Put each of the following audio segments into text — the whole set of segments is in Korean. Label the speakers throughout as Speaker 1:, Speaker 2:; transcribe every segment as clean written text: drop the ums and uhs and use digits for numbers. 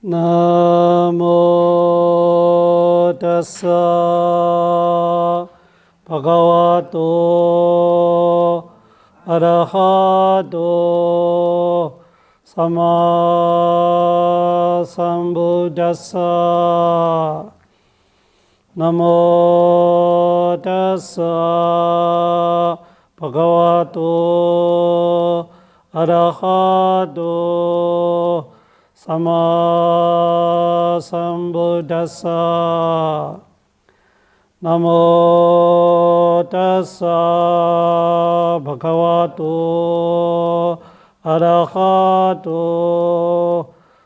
Speaker 1: 나모 타사 바가와토 아라하토 사마 삼부다사 나모 타사 바가와토 아라하토 사마 삼부다사 나모 타사 바가와토 아라하토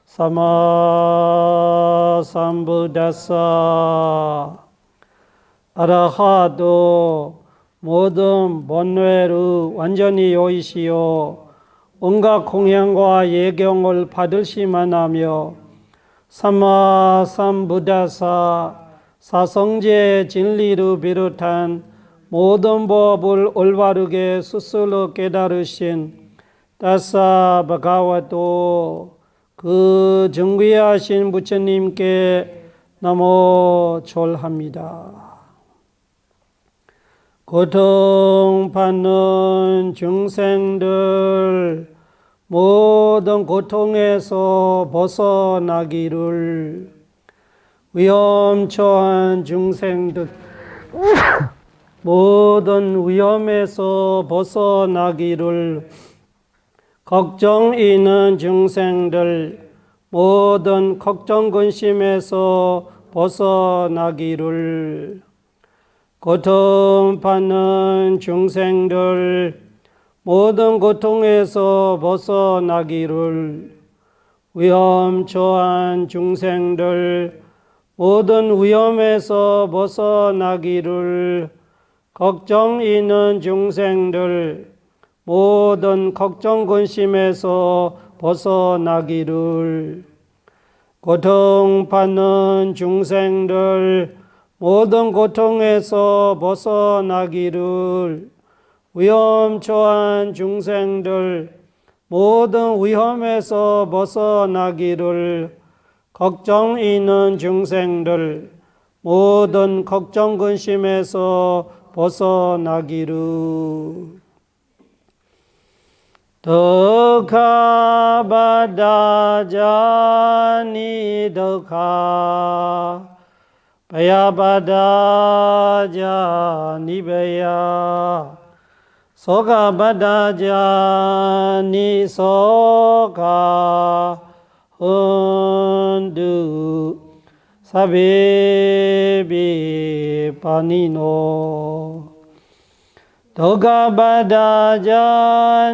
Speaker 1: 사마 삼부다사 아라하토 모든 번뇌를 완전히 여의시오 온갖 공양과 예경을 받으시만 하며 사마 삼부다사 사성제 진리를 비롯한 모든 법을 올바르게 스스로 깨달으신 다사 바가와토 그 정귀하신 부처님께 나모 절합니다. 고통받는 중생들 모든 고통에서 벗어나기를 위험처한 중생들 모든 위험에서 벗어나기를 걱정 있는 중생들 모든 걱정 근심에서 벗어나기를 고통받는 중생들 모든 고통에서 벗어나기를 위험처한 중생들 모든 위험에서 벗어나기를 걱정 있는 중생들 모든 걱정 근심에서 벗어나기를 고통받는 중생들 모든 고통에서 벗어나기를 위험처한 중생들 모든 위험에서 벗어나기를 걱정 있는 중생들 모든 걱정 근심에서 벗어나기를 더카바다자니 더카 바야바다자 니베야 소가바다자 니소가 헌두 사베비 파니노 더가바다자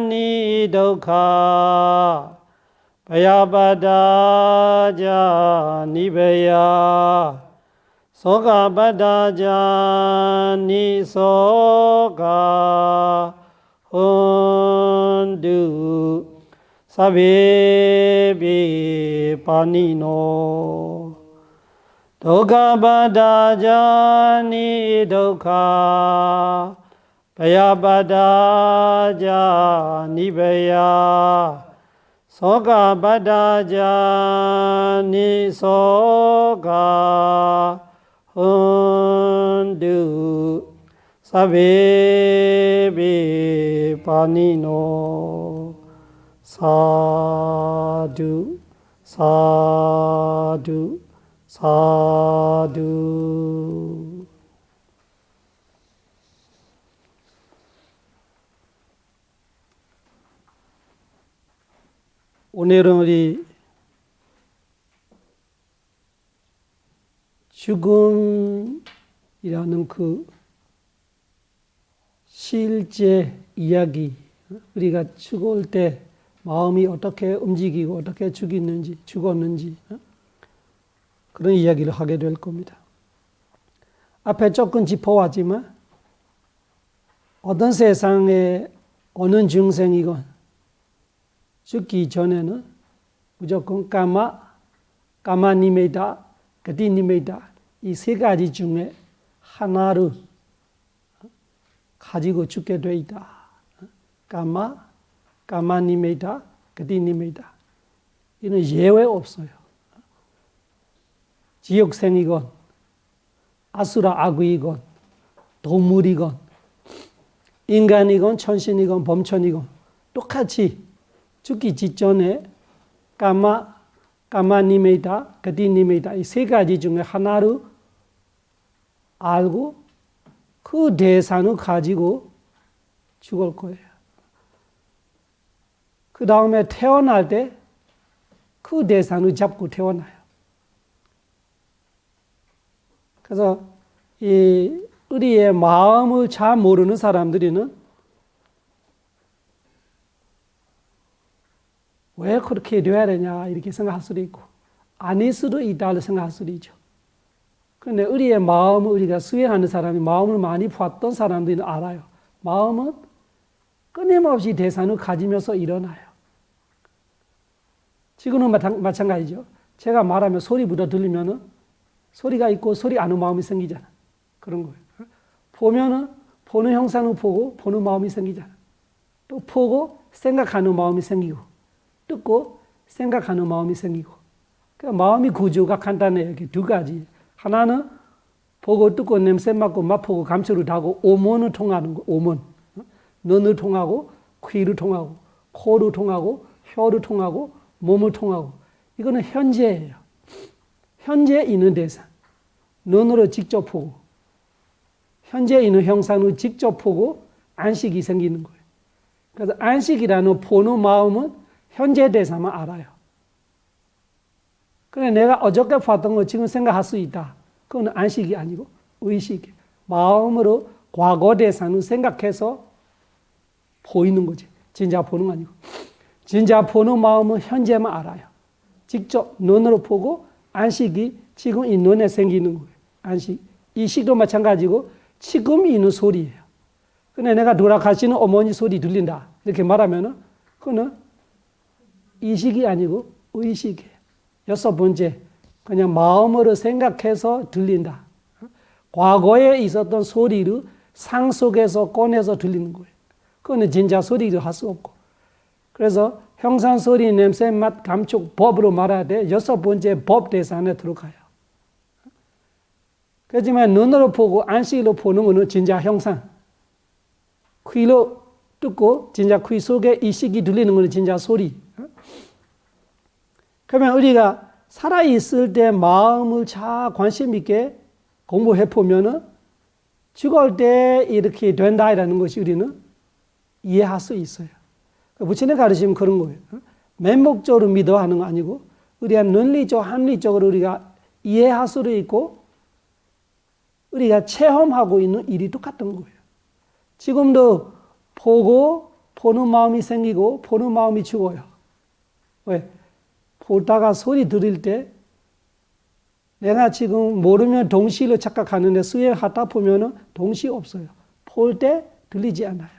Speaker 1: 니더카 바야바다자 니베야 소가바다자 니소가 헌두 사베비 파니노 더가바다자 니더카 바야바다자 니베야 소가바다자 니소가 헌두 사베비 파니노 사두 사두 사두. 오늘은 우리 죽음이라는 그 실제 이야기, 우리가 죽을 때 마음이 어떻게 움직이고 어떻게 죽었는지 그런 이야기를 하게 될 겁니다. 앞에 조금 짚어왔지만 어떤 세상에 어느 중생이건 죽기 전에는 무조건 까마니메이다, 가디니메이다 이 세 가지 중에 하나를 가지고 죽게 돼 있다. 까마니메이다, 가디니메이다 이는 예외 없어요. 지옥생이건 아수라 악귀이건 동물이건 인간이건 천신이건 범천이건 똑같이 죽기 직전에 까마니메이다, 가디니메이다 이 세 가지 중에 하나를 알고 그 대상을 가지고 죽을 거예요. 그 다음에 태어날 때 그 대상을 잡고 태어나요. 그래서 우리의 마음을 잘 모르는 사람들은 왜 그렇게 되어야 되냐 이렇게 생각할 수도 있고 아닐 수도 있다고 생각할 수도 있죠. 그런데 우리의 마음을 우리가 수행하는 사람이 마음을 많이 봤던 사람들은 알아요. 마음은 끊임없이 대상을 가지면서 일어나요. 지금은 마찬가지죠. 제가 말하면 소리부터 들리면은 소리가 있고 소리 아는 마음이 생기잖아. 그런 거예요. 보면은 보는 형상을 보고 보는 마음이 생기잖아. 또 보고 생각하는 마음이 생기고 듣고 생각하는 마음이 생기고. 그러니까 마음의 구조가 간단해요. 이렇게 두 가지. 하나는 보고 듣고 냄새 맡고 맛보고 감촉을 하고 오몬을 통하는 거. 오몬. 눈을 통하고 귀를 통하고 코를 통하고 혀를 통하고 몸을 통하고. 이거는 현재예요. 현재 있는 대상. 눈으로 직접 보고 현재 있는 형상을 직접 보고 안식이 생기는 거예요. 그래서 안식이라는 보는 마음은 현재 대상만 알아요. 그래 내가 어저께 봤던 거 지금 생각할 수 있다. 그건 안식이 아니고 의식이에요. 마음으로 과거 대상을 생각해서 보이는 거지. 진짜 보는 거 아니고. 진짜 보는 마음은 현재만 알아요. 직접 눈으로 보고 안식이 지금 이 눈에 생기는 거예요. 안식. 이식도 마찬가지고 지금 있는 소리예요. 근데 내가 돌아가시는 어머니 소리 들린다. 이렇게 말하면은 그거는 이식이 아니고 의식이에요. 여섯 번째, 그냥 마음으로 생각해서 들린다. 과거에 있었던 소리를 상속해서 꺼내서 들리는 거예요. 그거는 진짜 소리를 할 수 없고. 그래서 형상, 소리, 냄새, 맛, 감촉, 법으로 말할 때 여섯 번째 법 대상에 들어가요. 그렇지만 눈으로 보고 안식으로 보는 것은 진짜 형상. 귀로 듣고 진짜 귀 속에 이식이 들리는 것은 진짜 소리. 그러면 우리가 살아있을 때 마음을 잘 관심 있게 공부해 보면은 죽을 때 이렇게 된다라는 것이 우리는 이해할 수 있어요. 부처님 가르치면 그런 거예요. 맹목적으로 믿어 하는 거 아니고 우리가 논리적, 합리적으로 우리가 이해할 수도 있고 우리가 체험하고 있는 일이 똑같은 거예요. 지금도 보고 보는 마음이 생기고 보는 마음이 죽어요. 왜? 보다가 소리 들을 때 내가 지금 모르면 동시로 착각하는데 수행하다 보면은 동시 없어요. 볼 때 들리지 않아요.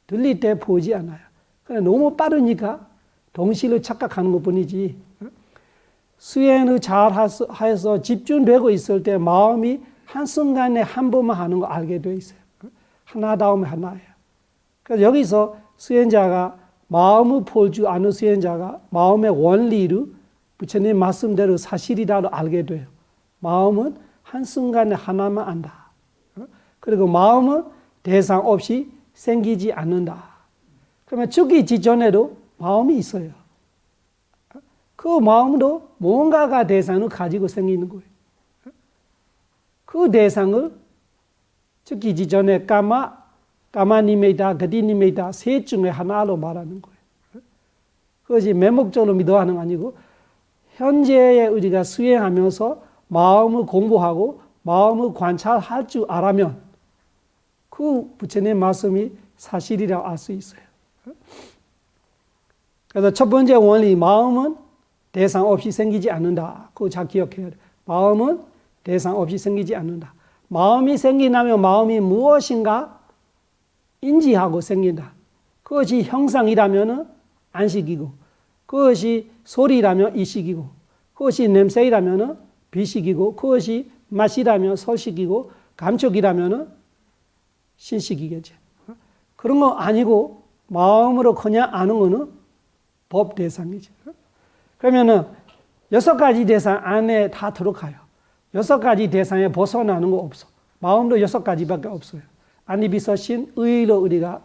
Speaker 1: 들릴 때 보지 않아요. 그냥 너무 빠르니까 동시로 착각하는 것 뿐이지. 수행을 잘 해서 집중되고 있을 때 마음이 한순간에 한 번만 하는 거 알게 돼 있어요. 하나 다음에 하나예요. 그래서 여기서 수행자가 마음을 볼 줄 아는 수행자가 마음의 원리를 부처님 말씀대로 사실이라고 알게 돼요. 마음은 한순간에 하나만 안다. 그리고 마음은 대상 없이 생기지 않는다. 그러면 죽기 직전에도 마음이 있어요. 그 마음도 뭔가가 대상을 가지고 생기는 거예요. 그 대상을 죽기 직전에 까마니메이다, 가디니메이다 셋 중에 하나로 말하는 거예요. 그것이 맹목적으로 믿어하는 거 아니고 현재에 우리가 수행하면서 마음을 공부하고 마음을 관찰할 줄 알면 그 부처님 말씀이 사실이라고 알 수 있어요. 그래서 첫 번째 원리, 마음은 대상 없이 생기지 않는다. 그거 잘 기억해야 돼요. 마음은 대상 없이 생기지 않는다. 마음이 생기나면 마음이 무엇인가 인지하고 생긴다. 그것이 형상이라면 안식이고, 그것이 소리라면 이식이고, 그것이 냄새이라면 비식이고, 그것이 맛이라면 서식이고, 감촉이라면 신식이겠지. 그런 거 아니고 마음으로 그냥 아는 거는 법 대상이지. 그러면은 여섯 가지 대상 안에 다 들어가요. 6가지 대상에 벗어나는 거 없어. 마음도 6가지밖에 없어요. 안입이 서신 의로 우리가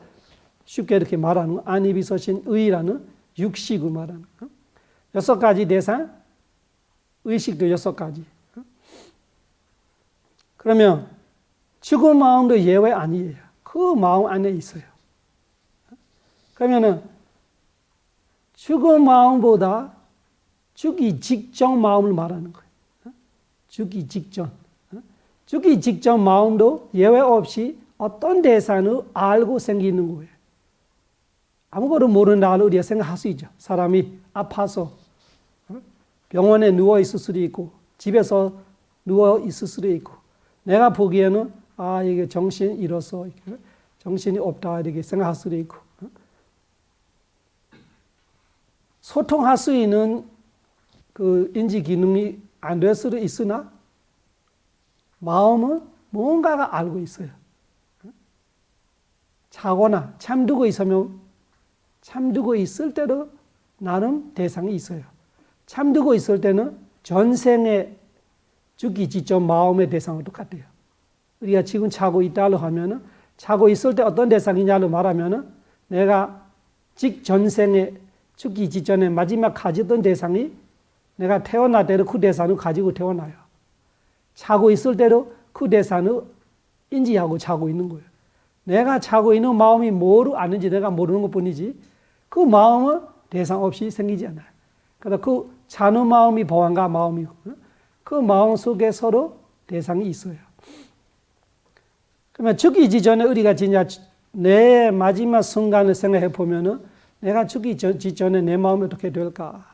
Speaker 1: 쉽게 이렇게 말하는 거. 안입이 서신 의라는 육식을 말하는 거. 6가지 대상, 의식도 6가지. 그러면 죽은 마음도 예외 아니에요. 그 마음 안에 있어요. 그러면은 죽은 마음보다 죽기 직전 마음을 말하는 거예요. 죽기 직전. 죽기 직전 마음도 예외 없이 어떤 대상을 알고 생기는 거예요. 아무것도 모르는 나를 우리가 생각할 수 있죠. 사람이 아파서 병원에 누워 있을 수도 있고 집에서 누워 있을 수도 있고 내가 보기에는 이게 정신이 잃어서 정신이 없다 이렇게 생각할 수도 있고 소통할 수 있는 그 인지 기능이 안 될 수도 있으나 마음은 뭔가가 알고 있어요. 자거나 잠들고 있으면 잠들고 있을 때도 나름 대상이 있어요. 잠들고 있을 때는 전생에 죽기 직전 마음의 대상과 똑같아요. 우리가 지금 자고 있다고 하면은 자고 있을 때 어떤 대상이냐를 말하면은 내가 직전생에 죽기 직전에 마지막 가졌던 대상이 내가 태어날 때도 그 대상을 가지고 태어나요. 자고 있을 때도 그 대상을 인지하고 자고 있는 거예요. 내가 자고 있는 마음이 뭐를 아는지 내가 모르는 것뿐이지 그 마음은 대상 없이 생기지 않아요. 그래서 그 자는 마음이 보안가 마음이고 그 마음 속에 서로 대상이 있어요. 그러면 죽기 직전에 우리가 진짜 내 마지막 순간을 생각해 보면은 내가 죽기 직전에 내 마음이 어떻게 될까?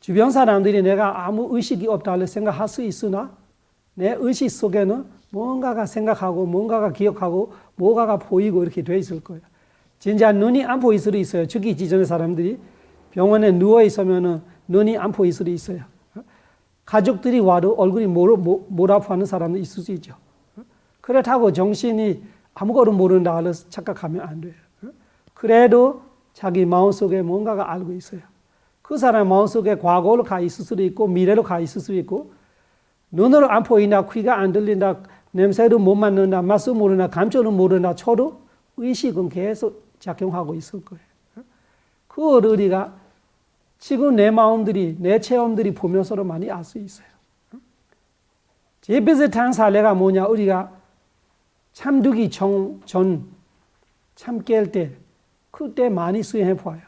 Speaker 1: 주변 사람들이 내가 아무 의식이 없다고 생각할 수 있으나 내 의식 속에는 뭔가가 생각하고 뭔가가 기억하고 뭐가가 보이고 이렇게 돼 있을 거예요. 진짜 눈이 안 보일 수도 있어요. 죽기 직전에 사람들이 병원에 누워 있으면은 눈이 안 보일 수도 있어요. 가족들이 와도 얼굴이 몰아파는 사람도 있을 수 있죠. 그렇다고 정신이 아무것도 모른다고 착각하면 안 돼요. 그래도 자기 마음속에 뭔가가 알고 있어요. 그 사람 마음속에 과거로 가 있을 수도 있고 미래로 가 있을 수도 있고 눈으로 안 보이나 귀가 안 들린다 냄새도 못 맡는다 맛도 모르나 감정도 모르나 쳐도 의식은 계속 작용하고 있을 거예요. 그걸 우리가 지금 내 마음들이 내 체험들이 보면서도 많이 알 수 있어요. 제일 비슷한 사례가 뭐냐 우리가 잠들기 전 참 깰 때 그때 많이 수행해 봐요.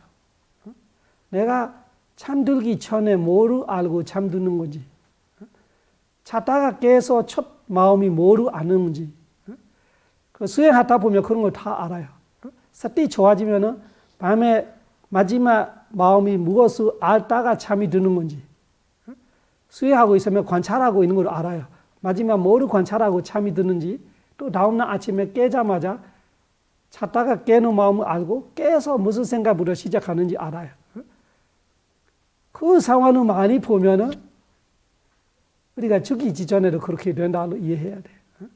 Speaker 1: 내가 잠들기 전에 뭐를 알고 잠드는 건지 자다가 깨서 첫 마음이 뭐를 아는지 그 수행하다 보면 그런 걸 다 알아요. 사티 좋아지면은 밤에 마지막 마음이 무엇을 알다가 잠이 드는 건지 수행하고 있으면 관찰하고 있는 걸 알아요. 마지막 뭐를 관찰하고 잠이 드는지 또 다음날 아침에 깨자마자 자다가 깨는 마음을 알고 깨서 무슨 생각부터 시작하는지 알아요. 그 상황을 많이 보면은 우리가 죽기 전에도 그렇게 된다고 이해해야 돼요.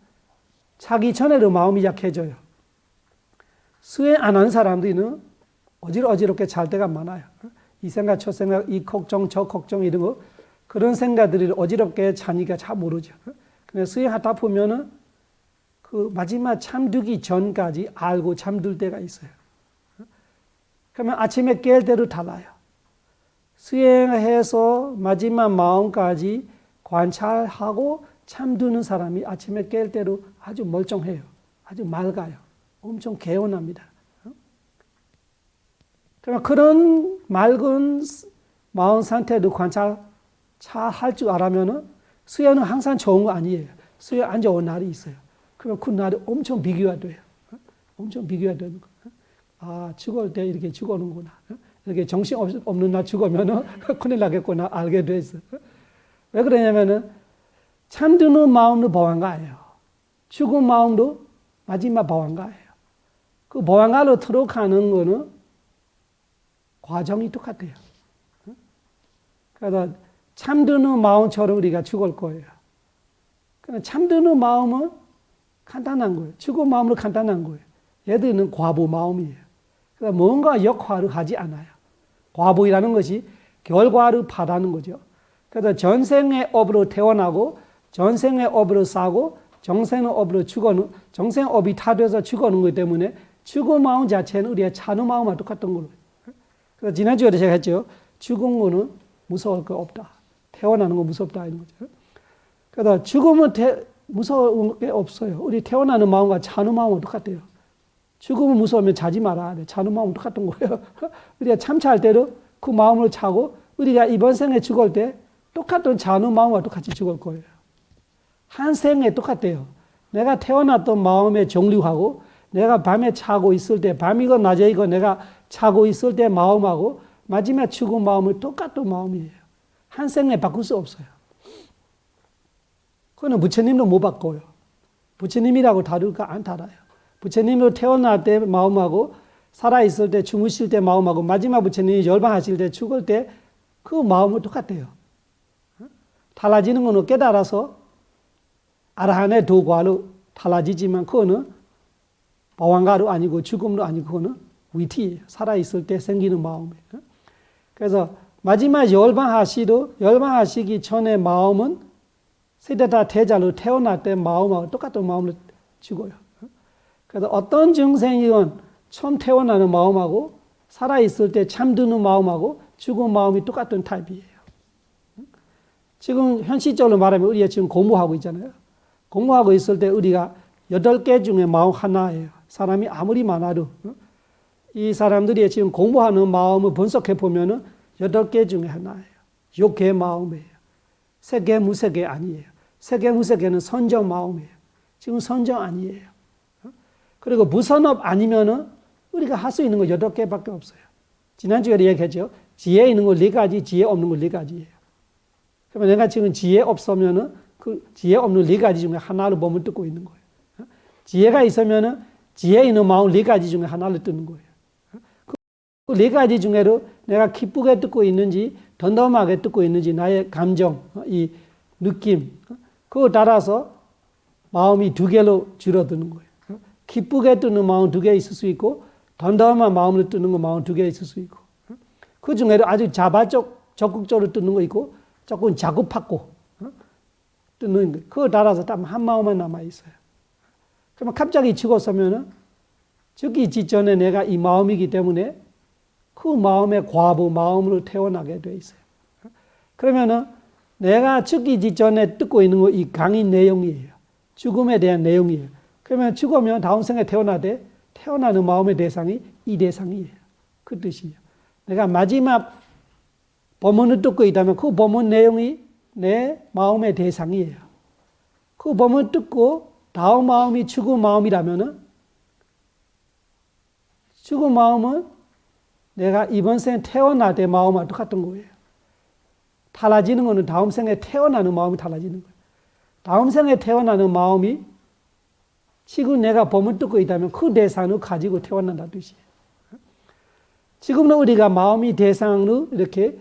Speaker 1: 자기 전에도 마음이 약해져요. 수행 안 하는 사람들은 어지럽게 잘 때가 많아요. 이 생각 저 생각 이 걱정 저 걱정 이런 거 그런 생각들이 어지럽게 자니까 잘 모르죠. 근데 수행하다 보면은 그 마지막 잠들기 전까지 알고 잠들 때가 있어요. 그러면 아침에 깰 때도 달라요. 수행해서 마지막 마음까지 관찰하고 잠드는 사람이 아침에 깰 때도 아주 멀쩡해요. 아주 맑아요. 엄청 개운합니다. 그런 맑은 마음 상태도 관찰 잘 할 줄 알았면은 수행은 항상 좋은 거 아니에요. 수행 안 좋은 날이 있어요. 그럼 그 날이 엄청 비교가 돼요. 엄청 비교가 되는 거. 죽을 때 이렇게 죽어는구나. 이렇게 정신 없는 날 죽으면은 큰일 나겠구나 알게 됐어. 왜 그러냐면은 잠드는 마음도 보안가예요. 죽은 마음도 마지막 보안가예요. 그 보안가로 들어가는 거는 과정이 똑같아요. 그래서 잠드는 마음처럼 우리가 죽을 거예요. 그러나 잠드는 마음은 간단한 거예요. 죽은 마음은 간단한 거예요. 얘들은 과부 마음이에요. 그러니까 뭔가 역할을 하지 않아요. 과부이라는 것이 결과를 바라는 거죠. 그래서 전생의 업으로 태어나고 전생의 업으로 사고 정생의 업으로 죽어는 정생의 업이 다 돼서 죽어는 거기 때문에 죽은 마음 자체는 우리의 찬우 마음과 똑같은 걸로. 그래서 지난주에도 제가 했죠. 죽은 거는 무서울 거 없다. 태어나는 거 무섭다 이런 거죠. 그래서 죽음은 무서운 게 없어요. 우리 태어나는 마음과 찬우 마음은 똑같아요. 죽음은 무서우면 자지 말아야 돼. 찬우 마음은 똑같은 거예요. 우리가 참차할 때도 그 마음으로 차고 우리가 이번 생에 죽을 때 똑같은 찬우 마음과 똑같이 죽을 거예요. 한 생에 똑같아요. 내가 태어났던 마음에 정립하고 내가 밤에 자고 있을 때 밤이건 낮이건 내가 자고 있을 때 마음하고 마지막 죽은 마음은 똑같은 마음이에요. 한 생에 바꿀 수 없어요. 그거는 부처님도 못 바꿔요. 부처님이라고 다를까? 안 달아요. 부처님도 태어날 때 마음하고 살아있을 때 주무실 때 마음하고 마지막 부처님이 열반하실 때 죽을 때 그 마음은 똑같아요. 달라지는 거는 깨달아서 아라한의 도과로 달라지지만 그거는 보안가로 아니고 죽음도 아니고 그거는 위티예요. 살아있을 때 생기는 마음이에요. 그래서 마지막 열반하시기 전에 마음은 세대다 대자로 태어날 때 마음하고 똑같은 마음으로 죽어요. 그래서 어떤 증생이건 처음 태어나는 마음하고 살아있을 때 잠드는 마음하고 죽은 마음이 똑같은 타입이에요. 지금 현실적으로 말하면 우리가 지금 공부하고 있잖아요. 공부하고 있을 때 우리가 8개 중에 마음 하나예요. 사람이 아무리 많아도 이 사람들이 지금 공부하는 마음을 분석해 보면은 8개 중에 하나예요. 6개의 마음이에요. 3개, 무색개 아니에요. 3개, 무색개는 선정 마음이에요. 지금 선정 아니에요. 그리고 무선업 아니면은 우리가 할 수 있는 거 8개밖에 없어요. 지난주에 얘기했죠. 지혜 있는 거 4가지, 지혜 없는 거 4가지예요. 그러면 내가 지금 지혜 없으면은 그 지혜 없는 4가지 중에 하나를 몸을 뜯고 있는 거예요. 지혜가 있으면은 지혜 있는 마음 4가지 중에 하나를 뜯는 거예요. 그 4가지 중에도 내가 기쁘게 뜯고 있는지 덤덤하게 뜯고 있는지 나의 감정, 이 느낌 그거 따라서 마음이 2개로 줄어드는 거예요. 기쁘게 뜯는 마음 2개 있을 수 있고 덤덤한 마음으로 뜯는 거 마음 2개 있을 수 있고 그 중에도 아주 적극적으로 뜯는 거 있고 조금 자급하고 뜯는 거 그거 따라서 딱 한 마음만 남아있어요. 그러면 갑자기 죽었으면은 죽기 직전에 내가 이 마음이기 때문에 그 마음의 과부 마음으로 태어나게 돼 있어요. 그러면은 내가 죽기 직전에 뜯고 있는 거 이 강의 내용이에요. 죽음에 대한 내용이에요. 그러면 죽으면 다음 생에 태어나는 마음의 대상이 이 대상이에요. 그 뜻이에요. 내가 마지막 법문을 뜯고 있다면 그 법문 내용이 내 마음의 대상이에요. 그 법문을 뜯고 다음 마음이 죽은 마음이라면은 죽은 마음은 내가 이번 생에 태어날 때 마음과 똑같은 거예요. 달라지는 거는 다음 생에 태어나는 마음이 달라지는 거예요. 다음 생에 태어나는 마음이 지금 내가 법을 뜯고 있다면 그 대상을 가지고 태어난다는 뜻이에요. 지금은 우리가 마음이 대상으로 이렇게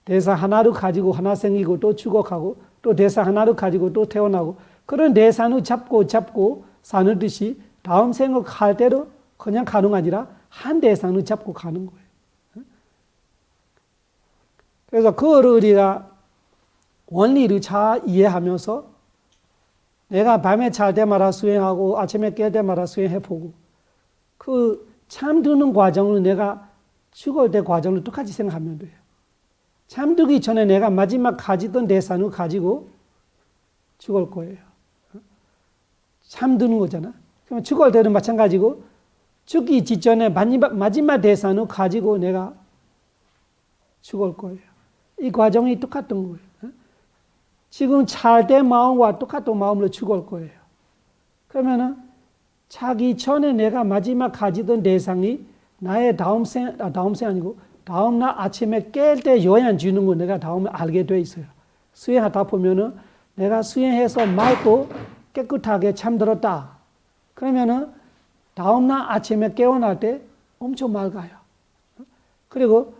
Speaker 1: 대상 하나를 가지고 하나 생기고 또 죽어가고 또 대상 하나를 가지고 또 태어나고 그런 대상을 잡고 사는 듯이 다음 생을 갈 때도 그냥 가는 게 아니라 한 대상을 잡고 가는 거예요. 그래서 그거를 우리가 원리를 잘 이해하면서 내가 밤에 잘 때마다 수행하고 아침에 깰 때마다 수행해보고 그 잠드는 과정을 내가 죽을 때 과정을 똑같이 생각하면 돼요. 잠들기 전에 내가 마지막 가지던 대상을 가지고 죽을 거예요. 잠드는 거잖아. 그럼 죽을 때는 마찬가지고 죽기 직전에 마지막 대상을 가지고 내가 죽을 거예요. 이 과정이 똑같은 거예요. 지금 잘 때 마음과 똑같은 마음으로 죽을 거예요. 그러면은 자기 전에 내가 마지막 가지던 대상이 나의 다음 생 아니고 다음날 아침에 깰 때 영향 주는 거 내가 다음에 알게 돼 있어요. 수행하다 보면은 내가 수행해서 맑고 깨끗하게 잠들었다. 그러면은 다음날 아침에 깨어날 때 엄청 맑아요. 그리고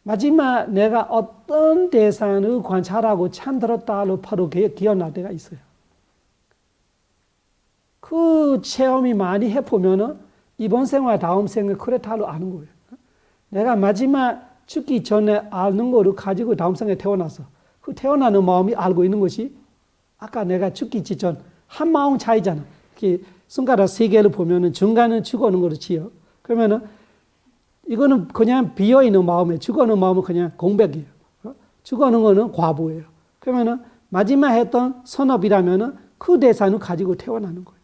Speaker 1: 마지막 내가 어떤 대상을 관찰하고 잠들었다로 바로 기억날 때가 있어요. 그 체험이 많이 해보면은 이번 생과 다음 생을 그렇다로 아는 거예요. 내가 마지막 죽기 전에 아는 거를 가지고 다음 생에 태어나서 그 태어나는 마음이 알고 있는 것이 아까 내가 죽기 직전 한 마음 차이잖아. 이렇게 손가락 3개를 보면은 중간은 죽어오는 거로 치요. 그러면은 이거는 그냥 비어있는 마음에 죽어오는 마음은 그냥 공백이에요. 죽어오는 거는 과보예요. 그러면은 마지막 했던 선업이라면은 그 대상을 가지고 태어나는 거예요.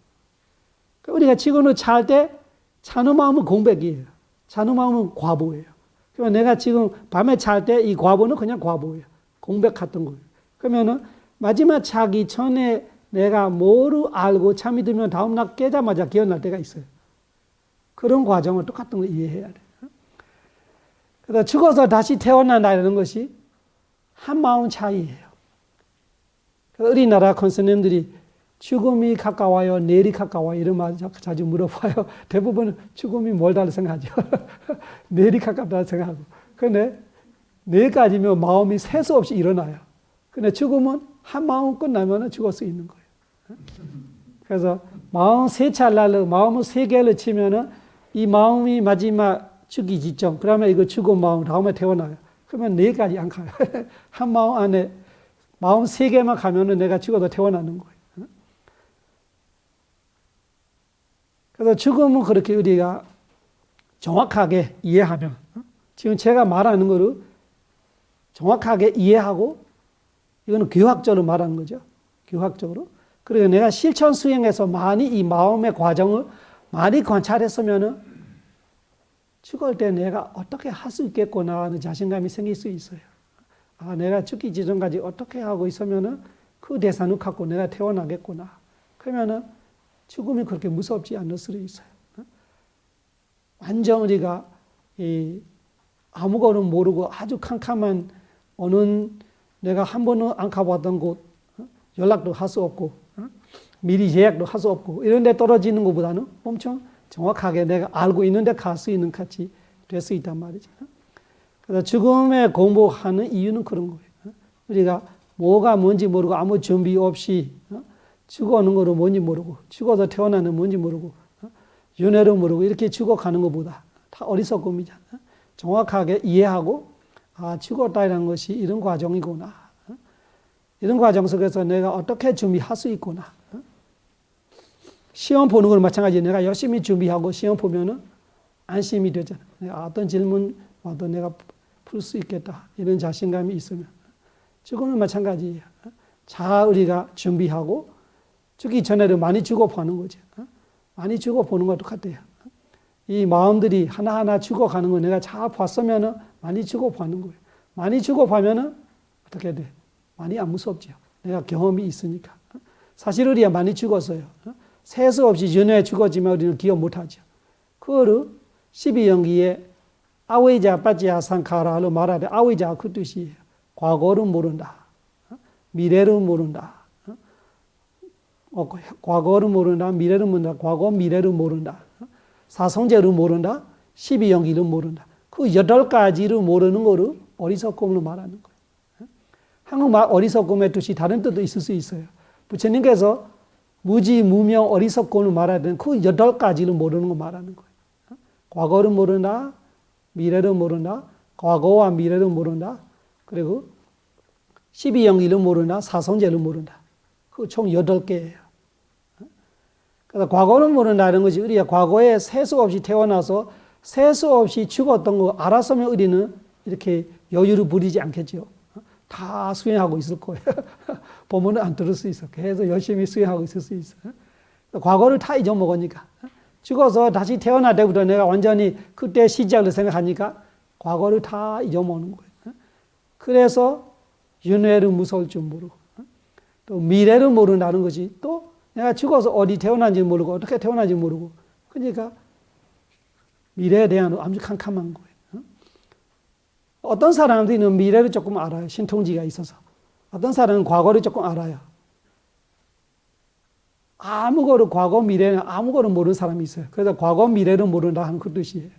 Speaker 1: 우리가 지금은 잘 때 자는 마음은 공백이에요. 자는 마음은 과보예요. 그러면 내가 지금 밤에 잘 때 이 과보는 그냥 과보예요. 공백 같은 거예요. 그러면은 마지막 자기 전에 내가 뭐를 알고 잠이 들면 다음날 깨자마자 기억날 때가 있어요. 그런 과정을 똑같은 걸 이해해야 돼요. 그래서 죽어서 다시 태어난다는 것이 한 마음 차이예요. 우리나라 권사님들이 죽음이 가까워요, 내일이 가까워요 이런 말 자주 물어봐요. 대부분 죽음이 멀다고 생각하죠. 내일이 가깝다고 생각하고. 그런데 내일까지면 마음이 세수 없이 일어나요. 근데 죽음은 한 마음 끝나면 죽을 수 있는 거예요. 그래서 마음 세 찰나를 마음을 3개를 치면은 이 마음이 마지막 죽기 직전. 그러면 이거 죽은 마음 다음에 태어나요. 그러면 내일까지 안 가요. 한 마음 안에 마음 3개만 가면은 내가 죽어도 태어나는 거예요. 그래서 죽음은 그렇게 우리가 정확하게 이해하면, 지금 제가 말하는 거를 정확하게 이해하고, 이거는 교학적으로 말하는 거죠. 교학적으로. 그리고 내가 실천 수행해서 많이 이 마음의 과정을 많이 관찰했으면은 죽을 때 내가 어떻게 할 수 있겠구나 하는 자신감이 생길 수 있어요. 아, 내가 죽기 직전까지 어떻게 하고 있으면은 그 대상을 갖고 내가 태어나겠구나. 그러면은 죽음이 그렇게 무섭지 않을 수도 있어요. 완전 우리가 아무거나 모르고 아주 캄캄한 어느 내가 한 번은 안 가봤던 곳, 연락도 할 수 없고, 미리 예약도 할 수 없고, 이런 데 떨어지는 것보다는 엄청 정확하게 내가 알고 있는데 갈 수 있는 같이 될 수 있단 말이죠. 그래서 죽음에 공부하는 이유는 그런 거예요. 우리가 뭐가 뭔지 모르고 아무 준비 없이 죽어오는 거로 뭔지 모르고, 죽어서 태어나는 뭔지 모르고, 윤회를 모르고 이렇게 죽어가는 것보다 다 어리석음이잖아. 정확하게 이해하고, 아, 죽었다는 것이 이런 과정이구나. 이런 과정 속에서 내가 어떻게 준비할 수 있구나. 시험 보는 건 마찬가지예요. 내가 열심히 준비하고 시험 보면은 안심이 되잖아. 내가 어떤 질문 와도 내가 풀 수 있겠다. 이런 자신감이 있으면. 죽음은 마찬가지예요. 잘 우리가 준비하고 죽기 전에도 많이 죽어보는 거죠. 많이 죽어보는 것도 똑같아요. 이 마음들이 하나하나 죽어가는 거 내가 잘 봤으면은 많이 죽어보는 거예요. 많이 죽어보면은 어떻게 돼? 많이 안 무섭죠. 내가 경험이 있으니까. 사실 우리가 많이 죽었어요. 세수 없이 연애에 죽었지만 우리는 기억 못하죠. 그거를 12연기에 아웨이자 빠지야 상카라로 말하되 아웨이자 그 뜻이에요. 과거를 모른다. 미래를 모른다. 과거를 모른다. 미래를 모른다. 과거 미래를 모른다. 사성제를 모른다. 12연기를 모른다. 그 8가지를 모르는 거를 어리석음으로 말하는 거예요. 한국말 어리석음의 뜻이 다른 뜻도 있을 수 있어요. 부처님께서 무지, 무명, 어리석음을 말하는 그 8가지를 모르는 거 말하는 거예요. 과거를 모른다. 미래를 모른다. 과거와 미래를 모른다. 그리고 12연기를 모른다. 사성제를 모른다. 그 총 8개예요. 그래서 과거를 모른다는 것이 우리가 과거에 세수 없이 태어나서 세수 없이 죽었던 거 알았으면 우리는 이렇게 여유를 부리지 않겠죠. 다 수행하고 있을 거예요. 보면은 안 들을 수 있어. 계속 열심히 수행하고 있을 수 있어. 과거를 다 잊어먹으니까. 죽어서 다시 태어날 때부터 내가 완전히 그때 시작을 생각하니까 과거를 다 잊어먹는 거예요. 그래서 윤회를 무서울 줄 모르고 또 미래를 모른다는 것이 또 내가 죽어서 어디 태어난지 모르고 어떻게 태어난지 모르고 그러니까 미래에 대한 아주 캄캄한 거예요. 어떤 사람들은 미래를 조금 알아요. 신통지가 있어서. 어떤 사람은 과거를 조금 알아요. 아무거나 과거 미래는 아무거나 모르는 사람이 있어요. 그래서 과거 미래를 모른다 하는 그 뜻이에요.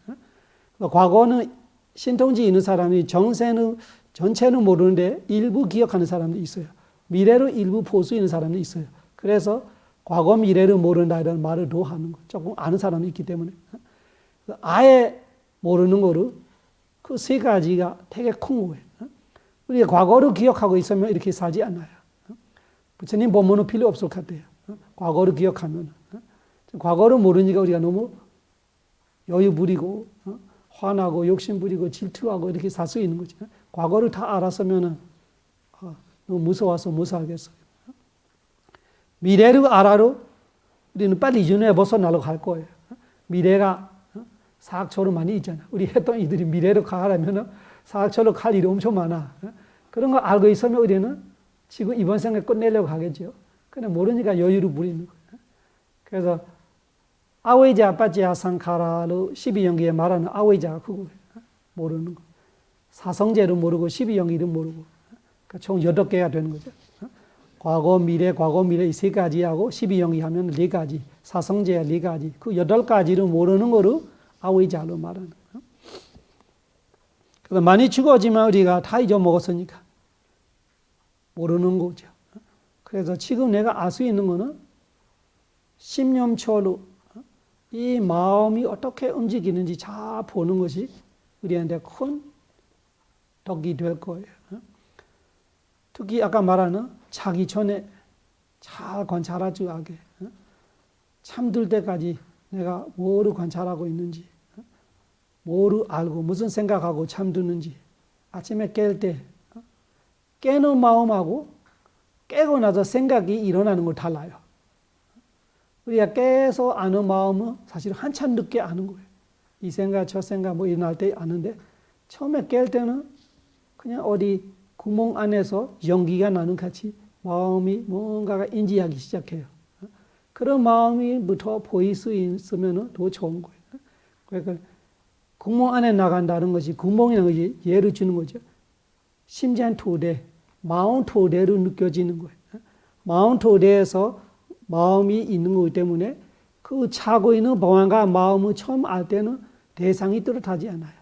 Speaker 1: 과거는 신통지 있는 사람이 전체는 모르는데 일부 기억하는 사람도 있어요. 미래를 일부 볼 수 있는 사람도 있어요. 그래서 과거 미래를 모른다 이런 말을 더 하는 거. 조금 아는 사람이 있기 때문에. 아예 모르는 거를 그 3가지가 되게 큰 거예요. 우리가 과거를 기억하고 있으면 이렇게 살지 않아요. 부처님 법문은 필요 없을 것 같아요. 과거를 기억하면. 과거를 모르니까 우리가 너무 여유 부리고 화나고 욕심 부리고 질투하고 이렇게 살 수 있는 거죠. 과거를 다 알았으면 너무 무서워서 못 살겠어요. 미래를 알아도 우리는 빨리 이전에 벗어나려고 할 거예요. 미래가 사학처럼 많이 있잖아. 우리 했던 이들이 미래로 가려면 사학처럼 갈 일이 엄청 많아. 그런 거 알고 있으면 우리는 지금 이번 생에 끝내려고 하겠죠. 근데 모르니까 여유를 부리는 거예요. 그래서 아웨이자 빠지야 상카라로 12연기에 말하는 아웨이자가 그거예요. 모르는 거. 사성제를 모르고 12연기를 모르고. 그러니까 총 8개가 되는 거죠. 과거, 미래 이 3가지하고 12연기 하면 4가지. 사성제야 4가지. 그 8가지를 모르는 거로 아웨이자로 말하는 거예요. 그래서 많이 죽어지만 우리가 다 잊어먹었으니까 모르는 거죠. 그래서 지금 내가 알 수 있는 거는 십념초로 이 마음이 어떻게 움직이는지 잘 보는 것이 우리한테 큰 덕이 될 거예요. 특히 아까 말하는 자기 전에 잘 관찰하지 않게 잠들 때까지 내가 뭐를 관찰하고 있는지 뭐를 알고 무슨 생각하고 잠드는지 아침에 깰 때 깨는 마음하고 깨고 나서 생각이 일어나는 걸 달라요. 우리가 깨서 아는 마음은 사실 한참 늦게 아는 거예요. 이 생각 저 생각 뭐 일어날 때 아는데 처음에 깰 때는 그냥 어디 구멍 안에서 연기가 나는 같이 마음이 뭔가가 인지하기 시작해요. 그런 마음이부터 보일 수 있으면 더 좋은 거예요. 그러니까 구멍 안에 나간다는 것이 구멍이라는 것이 예를 주는 거죠. 심장 토대, 마음 토대로 느껴지는 거예요. 마음 토대에서 마음이 있는 거기 때문에 그 차고 있는 방황과 마음을 처음 알 때는 대상이 뚜렷하지 않아요.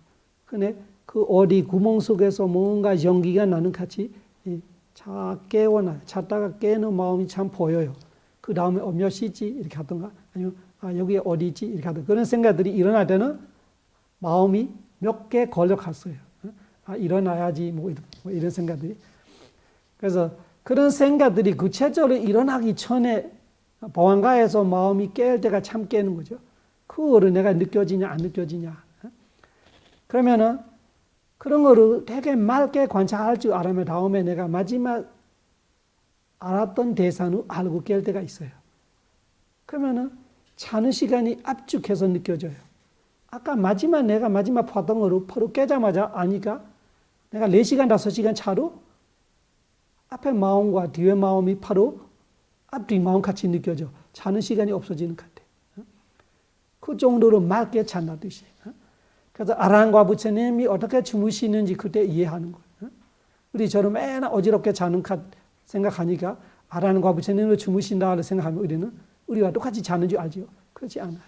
Speaker 1: 근데 그 어디 구멍 속에서 뭔가 연기가 나는 같이 자 깨어나요. 잤다가 깨는 마음이 참 보여요. 그 다음에 몇 시지 이렇게 하던가 아니면 여기 어디 있지 이렇게 하던가 그런 생각들이 일어날 때는 마음이 몇 개 걸려 갔어요. 일어나야지 뭐 이런 생각들이. 그래서 그런 생각들이 구체적으로 일어나기 전에 보안가에서 마음이 깰 때가 참 깨는 거죠. 그거를 내가 느껴지냐 안 느껴지냐. 그러면은 그런 거를 되게 맑게 관찰할 줄 알면 다음에 내가 마지막 알았던 대상을 알고 깰 때가 있어요. 그러면은 자는 시간이 압축해서 느껴져요. 아까 내가 마지막 봤던 거를 바로 깨자마자 아니까 내가 4시간, 5시간 차로 앞에 마음과 뒤에 마음이 바로 앞뒤 마음 같이 느껴져. 자는 시간이 없어지는 것 같아요. 그 정도로 맑게 잔다듯이. 그래서 아라한과 부처님이 어떻게 주무시는지 그때 이해하는 거예요. 우리처럼 맨날 어지럽게 자는 것 생각하니까 아라한과 부처님을 주무신다 생각하면 우리와 똑같이 자는 줄 알죠. 그렇지 않아요.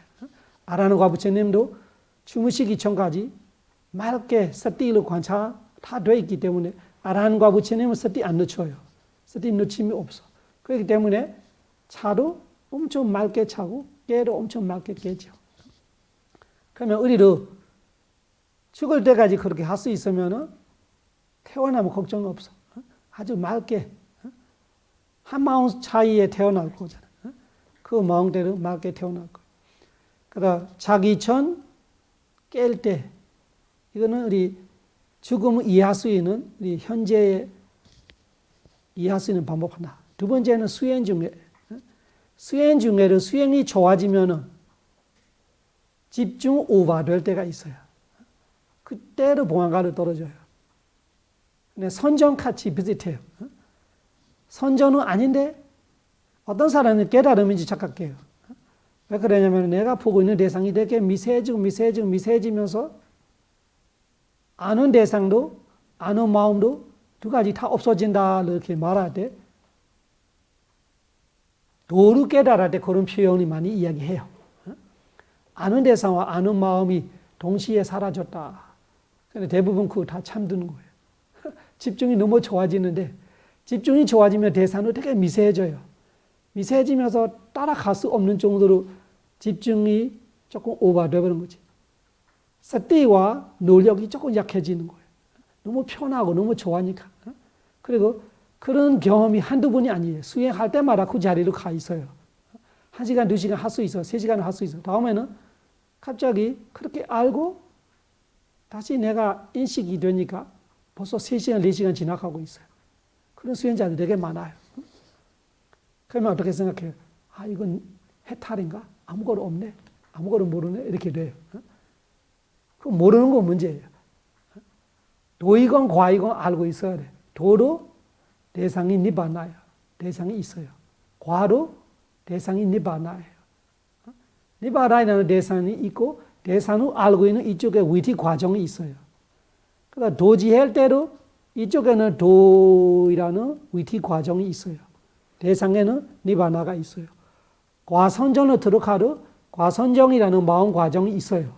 Speaker 1: 아라한과 부처님도 주무시기 전까지 맑게 서띠로 관찰 다 돼 있기 때문에 아라한과 부처님은 서띠 안 늦춰요. 서띠 늦침이 없어. 그렇기 때문에 차도 엄청 맑게 차고 깨도 엄청 맑게 깨죠. 그러면 우리도 죽을 때까지 그렇게 할 수 있으면 태어나면 걱정 없어. 아주 맑게 한 마음 차이에 태어날 거잖아. 그 마음대로 맑게 태어날 거야. 그러다 자기 전 깰 때 이거는 우리 죽음을 이해할 수 있는 우리 현재에 이해할 수 있는 방법 하나. 두 번째는 수행 중에 수행이 좋아지면 집중 오버될 때가 있어요. 그때로 봉황가를 떨어져요. 근데 선전같이 비슷해요. 선전은 아닌데 어떤 사람은 깨달음인지 착각해요. 왜 그러냐면 내가 보고 있는 대상이 되게 미세해지면서 아는 대상도 아는 마음도 두 가지 다 없어진다 이렇게 말할 때 도를 깨달을 때 그런 표현이 많이 이야기해요. 아는 대상과 아는 마음이 동시에 사라졌다. 근데 대부분 그거 다 참드는 거예요. 집중이 너무 좋아지는데 집중이 좋아지면 대상도 되게 미세해져요. 미세해지면서 따라갈 수 없는 정도로 집중이 조금 오버되는 거지. 서띠와 노력이 조금 약해지는 거예요. 너무 편하고 너무 좋아하니까. 그리고 그런 경험이 한두 번이 아니에요. 수행할 때마다 그 자리로 가 있어요. 1시간, 2시간 할 수 있어. 3시간 할 수 있어. 다음에는 갑자기 그렇게 알고 다시 내가 인식이 되니까 벌써 3시간, 4시간 지나가고 있어요. 그런 수행자들 되게 많아요. 그러면 어떻게 생각해요? 아, 이건 해탈인가? 아무것도 없네. 아무것도 모르네. 이렇게 돼요. 그 모르는 건 문제예요. 도이건 과이건 알고 있어야 돼. 도로 대상이 니바나예요. 대상이 있어요. 과로 대상이 니바나예요. 니바나라는 대상이 있고 대상을 알고 있는 이쪽에 위티 과정이 있어요. 그러니까 도지할 때도 이쪽에는 도이라는 위티 과정이 있어요. 대상에는 니바나가 있어요. 과선정으로 들어가도 과선정이라는 마음 과정이 있어요.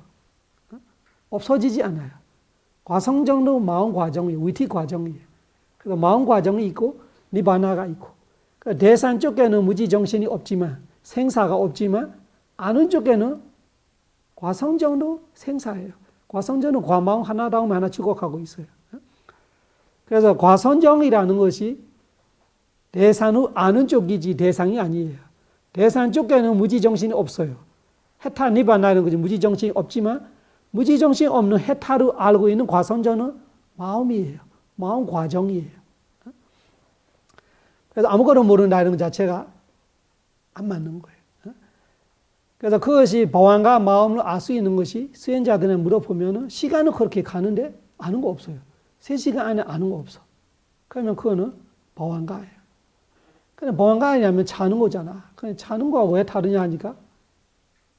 Speaker 1: 없어지지 않아요. 과선정도 마음 과정이에요. 위티 과정이에요. 그래서 마음 과정이 있고 니바나가 있고, 그러니까 대상 쪽에는 무지정신이 없지만 생사가 없지만 아는 쪽에는 과성정도 생사예요. 과성정은 과마음 하나 다음에 하나 죽어가고 있어요. 그래서 과선정이라는 것이 대상을 아는 쪽이지 대상이 아니에요. 대상 쪽에는 무지정신이 없어요. 해탈 니바나라는 것이 무지정신이 없지만 무지정신이 없는 해탈을 알고 있는 과선정은 마음이에요. 마음 과정이에요. 그래서 아무것도 모른다는 것 자체가 안 맞는 거예요. 그래서 그것이 보안과 마음을 알 수 있는 것이 수행자들한테 물어보면 시간은 그렇게 가는데 아는 거 없어요. 3시간 안에 아는 거 없어. 그러면 그거는 보안가예요. 근데 보안가냐면 자는 거잖아. 그냥 자는 거와 왜 다르냐 하니까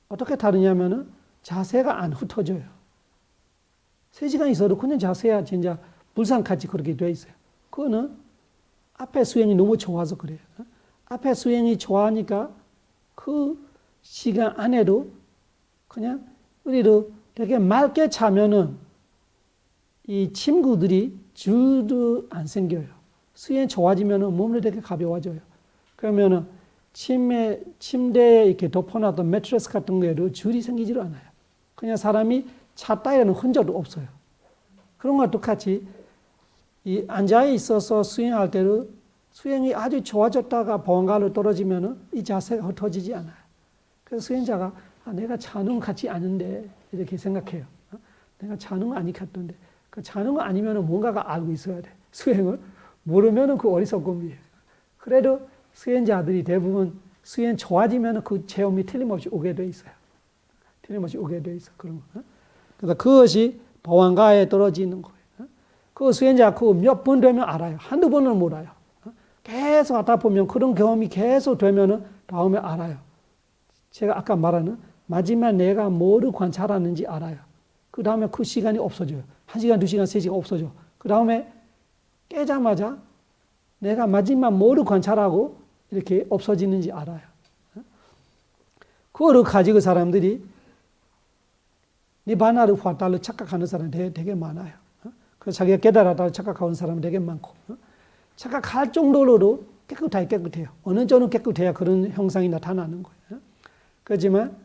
Speaker 1: 어떻게 다르냐면은 자세가 안 흩어져요. 3시간 있어도 그냥 자세야 진짜 불상같이 그렇게 돼 있어요. 그거는 앞에 수행이 너무 좋아서 그래요. 앞에 수행이 좋아하니까 그 시간 안에도 그냥 우리도 되게 맑게 자면은 이 침구들이 줄도 안 생겨요. 수행 좋아지면은 몸도 되게 가벼워져요. 그러면은 침대에 이렇게 덮어놨던 매트리스 같은 거에도 줄이 생기질 않아요. 그냥 사람이 잤다라는 흔적도 없어요. 그런 것과 똑같이 이 앉아 있어서 수행할 때도 수행이 아주 좋아졌다가 보안가로 떨어지면은 이 자세가 흩어지지 않아요. 그래서 수행자가 내가 자는 것 같지 않은데 이렇게 생각해요. 내가 자는 거 아니 같던데. 그 자는 거 아니면 뭔가가 알고 있어야 돼. 수행을 모르면 그 어리석음이에요. 그래도 수행자들이 대부분 수행 좋아지면 그 체험이 틀림없이 오게 돼 있어요. 틀림없이 오게 돼 있어. 그런 거. 그래서 그것이 보안가에 떨어지는 거예요. 그 수행자 그 몇 번 되면 알아요. 한두 번은 몰라요. 계속 하다 보면 그런 경험이 계속 되면은 다음에 알아요. 제가 아까 말하는 마지막 내가 뭐를 관찰하는지 알아요. 그 다음에 그 시간이 없어져요. 1시간, 2시간, 3시간 없어져. 그 다음에 깨자마자 내가 마지막 뭐를 관찰하고 이렇게 없어지는지 알아요. 그거를 가지고 사람들이 니바나를 화달로 착각하는 사람이 되게 많아요. 그래서 자기가 깨달았다고 착각하는 사람이 되게 많고, 착각할 정도로도 깨끗해요. 어느 정도 깨끗해야 그런 형상이 나타나는 거예요. 그렇지만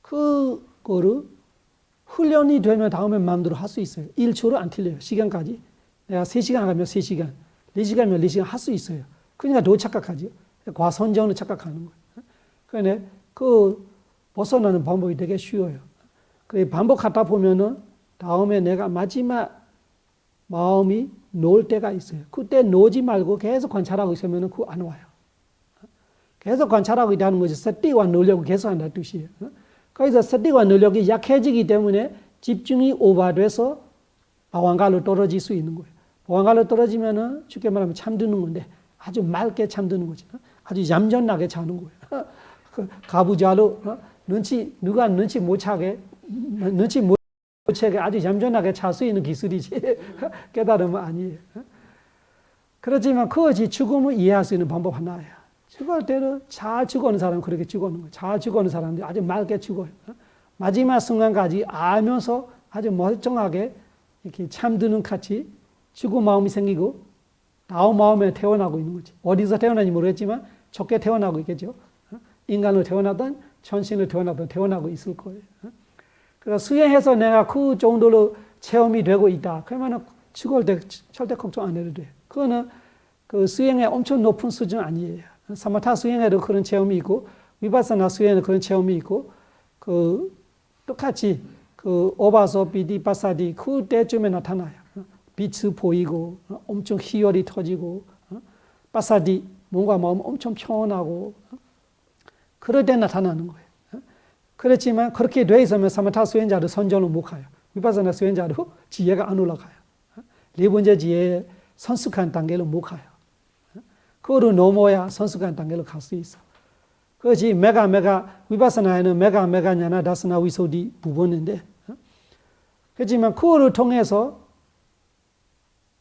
Speaker 1: 그거를 훈련이 되면 다음에 마음대로 할 수 있어요. 1초로 안 틀려요. 시간까지. 내가 3시간 가면 3시간, 4시간 가면 4시간 할 수 있어요. 그러니까 더 착각하죠. 과선정으로 착각하는 거예요. 그런데 그 벗어나는 방법이 되게 쉬워요. 그 반복하다 보면은 다음에 내가 마지막 마음이 놓을 때가 있어요. 그때 놓지 말고 계속 관찰하고 있으면 그거 안 와요. 계속 관찰하고 있다는 것이 서띠와 노력을 계속 한다는 뜻이에요. 거기서 서띠와 노력이 약해지기 때문에 집중이 오버돼서 보안가로 떨어질 수 있는 거예요. 보안가로 떨어지면은 쉽게 말하면 잠드는 건데 아주 맑게 잠드는 거죠. 아주 얌전하게 자는 거예요. 가부좌로 누가 눈치 못 채게 아주 얌전하게 잘 수 있는 기술이지 깨달으면 아니에요. 그렇지만 그것이 죽음을 이해할 수 있는 방법 하나예요. 죽을 때는 잘 죽어오는 사람은 그렇게 죽어오는 거예요. 잘 죽어오는 사람들이 아주 맑게 죽어요. 마지막 순간까지 알면서 아주 멀쩡하게 이렇게 잠드는 같이 죽은 마음이 생기고 다음 마음에 태어나고 있는 거지. 어디서 태어나는지 모르겠지만 좋게 태어나고 있겠죠. 인간으로 태어나든 천신으로 태어나든 태어나고 있을 거예요. 그래서 수행해서 내가 그 정도로 체험이 되고 있다. 그러면 죽을 때 절대 걱정 안 해도 돼. 그거는 그 수행의 엄청 높은 수준 아니에요. 사마타 수행에도 그런 체험이 있고 위파사나 수행에도 그런 체험이 있고 그 똑같이 그 오바소 비디 파사디 그때쯤에 나타나요. 빛이 보이고 엄청 희열이 터지고 파사디 몸과 마음 엄청 평온하고 그럴 때 나타나는 거예요. 그렇지만 그렇게 돼 있으면 사마타 수행자도 선전을 못 가요. 위파사나 수행자도 지혜가 안 올라가요. 네 번째 지혜의 성숙한 단계로 못 가요. 그거를 넘어야 성숙한 단계로 갈 수 있어. 그것이 메가 위파사나에는 메가 냐나 다스나 위소디 부분인데, 그렇지만 그거를 통해서